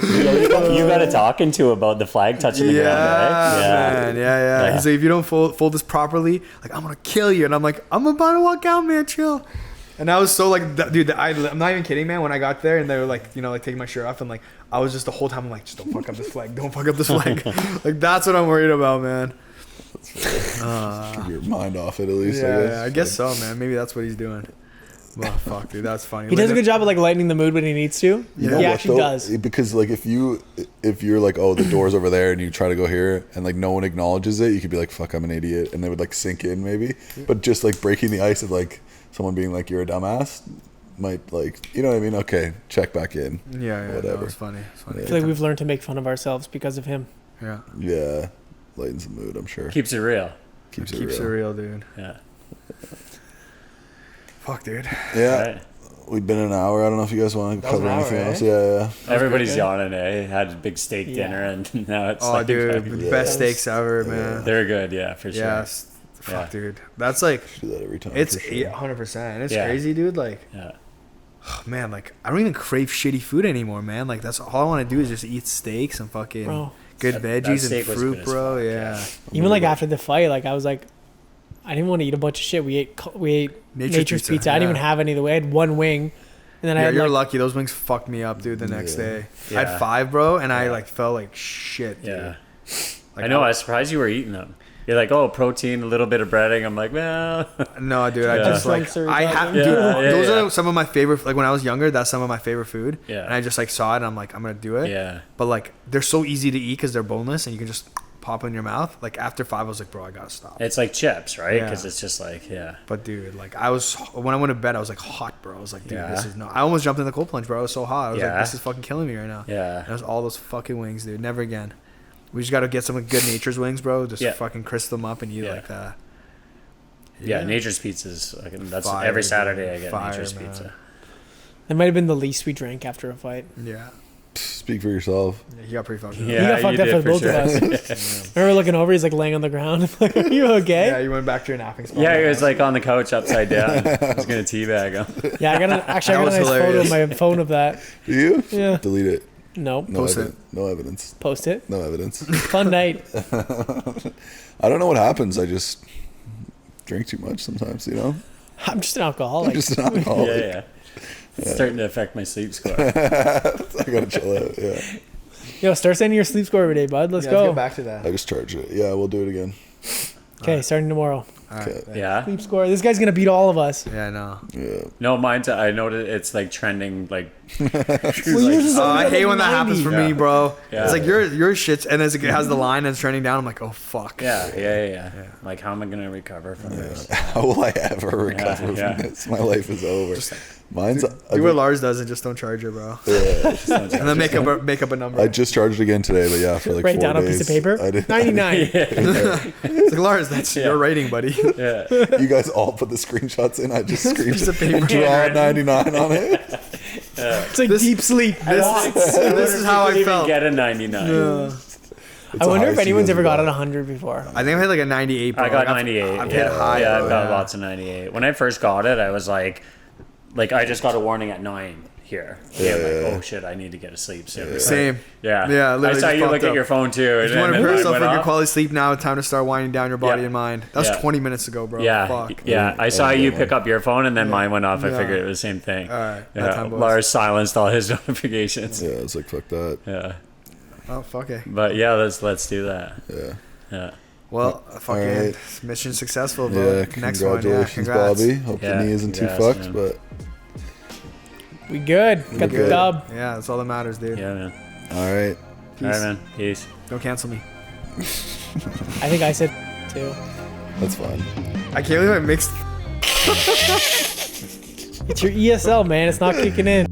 You got a talking to about the flag touching the ground, right? Man, yeah. He's like, if you don't fold this properly, like I'm gonna kill you. And I'm like, I'm about to walk out, man, chill. And I was so like, dude, I'm not even kidding, man. When I got there and they were like, like taking my shirt off, and like I was just the whole time, I'm like, just don't fuck up this flag, don't fuck up this flag. Like that's what I'm worried about, man. Keep your mind off it at least. Yeah, I guess so, man. Maybe that's what he's doing. Well, fuck, dude, that's funny. he does a good job of like lightening the mood when he needs to. You know He what, actually though? does. Because like if you're like, oh, the door's over there, and you try to go here, and like no one acknowledges it, you could be like, fuck, I'm an idiot, and they would like sink in maybe. But just like breaking the ice of like someone being like, you're a dumbass, might like, you know what I mean? Okay, check back in. Yeah, Whatever. no, it's funny. It's funny. I feel like we've learned to make fun of ourselves because of him. Yeah, Yeah, lightens the mood, I'm sure. Keeps it real. Keeps it real, dude. Yeah. Fuck, dude. Yeah. Right. We've been an hour. I don't know if you guys want to That was cover an hour, anything eh? else. Yeah. Everybody's good. yawning, eh? Had a big steak Yeah. dinner, and now it's Oh, like, dude, the best steaks ever, man. they're good, yeah, for sure. Yes. Fuck, Yeah. dude. That's like, Do that every time. it's for sure. 100%. It's Yeah. crazy, dude. Like, Yeah. man, like I don't even crave shitty food anymore, man. Like that's all I want to do is just eat steaks and fucking Bro. good That veggies and steak was fruit, good as bro. fuck, Yeah. Even like after the fight, like I was like, I didn't want to eat a bunch of shit. We ate Nature's Pizza. I didn't even yeah. have any of the way. I had one wing, and then I Yeah, had you're like, lucky. Those wings fucked me up, dude. The next Yeah. day, I Yeah. had 5, bro, and I Yeah. like felt like shit, dude. Yeah. Like, I know. I was surprised you were eating them. You're like, oh, protein, a little bit of breading. I'm like, well, No, dude. I Yeah. just like Sir, I have. yeah, Dude, yeah, those yeah. are some of my favorite. Like when I was younger, that's some of my favorite food. Yeah. And I just like saw it, and I'm like, I'm gonna do it. yeah. But like, they're so easy to eat because they're boneless, and you can just pop in your mouth. Like after 5, I was like, bro, I gotta stop. It's like chips, right? Yeah. Because it's just like, yeah. But dude, like I was when I went to bed, I was like hot, bro. I was like, dude, Yeah. this is no. I almost jumped in the cold plunge, bro. I was so hot. I was like, Yeah. this is fucking killing me right now. Yeah. And it was all those fucking wings, dude. Never again. We just gotta get some good Nature's wings, bro. Just Yeah. fucking crisp them up and eat Yeah. like that. Yeah, Nature's Pizza's like, that's Fire, every dude. Saturday I get Fire, Nature's man. Pizza. that might have been the least we drank after a fight. Yeah. Speak for yourself. Yeah, he got pretty fucking. Yeah. He got fucked you up did for both sure. of us. I remember looking over, he's like laying on the ground. I'm like, are you okay? Yeah, you went back to your napping spot. Yeah, he was like on the couch upside down. I was gonna teabag him. Yeah, I got a That nice was photo hilarious. on my phone of that. Do you? Yeah. Delete it. Nope. No Post it. evidence. No evidence. Post it. No evidence. Fun night. I don't know what happens. I just drink too much sometimes, you know? I'm just an alcoholic. I'm just an alcoholic. Yeah. It's starting to affect my sleep score. I gotta chill out, yeah. Yo, start sending your sleep score every day, bud. Let's Yeah, go. get back to that. I just charge it. Yeah, we'll do it again. Okay, starting tomorrow. All right. Okay. Yeah. Sleep score. This guy's gonna beat all of us. Yeah, I know. Yeah. No, mine's. I noticed it's like trending. Like, Well, yours is I always hate at, when like, that happens 90. for Yeah. me, bro. Yeah. It's like your shit's and as it has the line and it's trending down. I'm like, oh fuck. yeah. Like, how am I gonna recover from this? How will I ever recover Yeah. from this? My life is over. Mine's. Do what Lars does and just don't charge her, bro. Yeah. And then make up a number. I just charged it again today, but yeah, for like Write 4 down a days. piece of paper. I did. 99. It's like, Lars, that's your rating, buddy. Yeah. You guys all put the screenshots in. I just Piece of paper. draw 99 on it. It's like deep sleep. This is how I felt. Get a 99. I wonder if highest anyone's you ever guys gotten have 100 before. I think I had like a 98. Bro. I got Like, 98. I've yeah. hit high. Yeah, bro. I've got lots of 98. When I first got it, I was like I just got a warning at 9 here. Yeah, I'm like, oh shit, I need to get to sleep soon. Same. Yeah. Yeah, I literally saw just you look popped at up. your phone too. If you want to put mine yourself went in your off. quality sleep now, time to start winding down your body Yeah. and mind. That was Yeah. 20 minutes ago, bro. Yeah, Fuck. yeah. I saw you yeah. pick up your phone and then mine went off. I Yeah. figured it was the same thing. All right. Yeah. That time, boys. Lars silenced all his notifications. Yeah, I was like, fuck that. Yeah. Oh, fuck it. But yeah, let's do that. Yeah. Yeah. Well, fucking right. mission successful, bro. Yeah, Next one, yeah. congratulations, Congrats. Bobby. Hope Yeah, the knee isn't too congrats, fucked, man. but We good. Got the good. dub. Yeah, that's all that matters, dude. Yeah, man. all right. All right, man. Peace. Don't cancel me. I think I said too. That's fine. I can't believe I mixed. It's your ESL, man. It's not kicking in.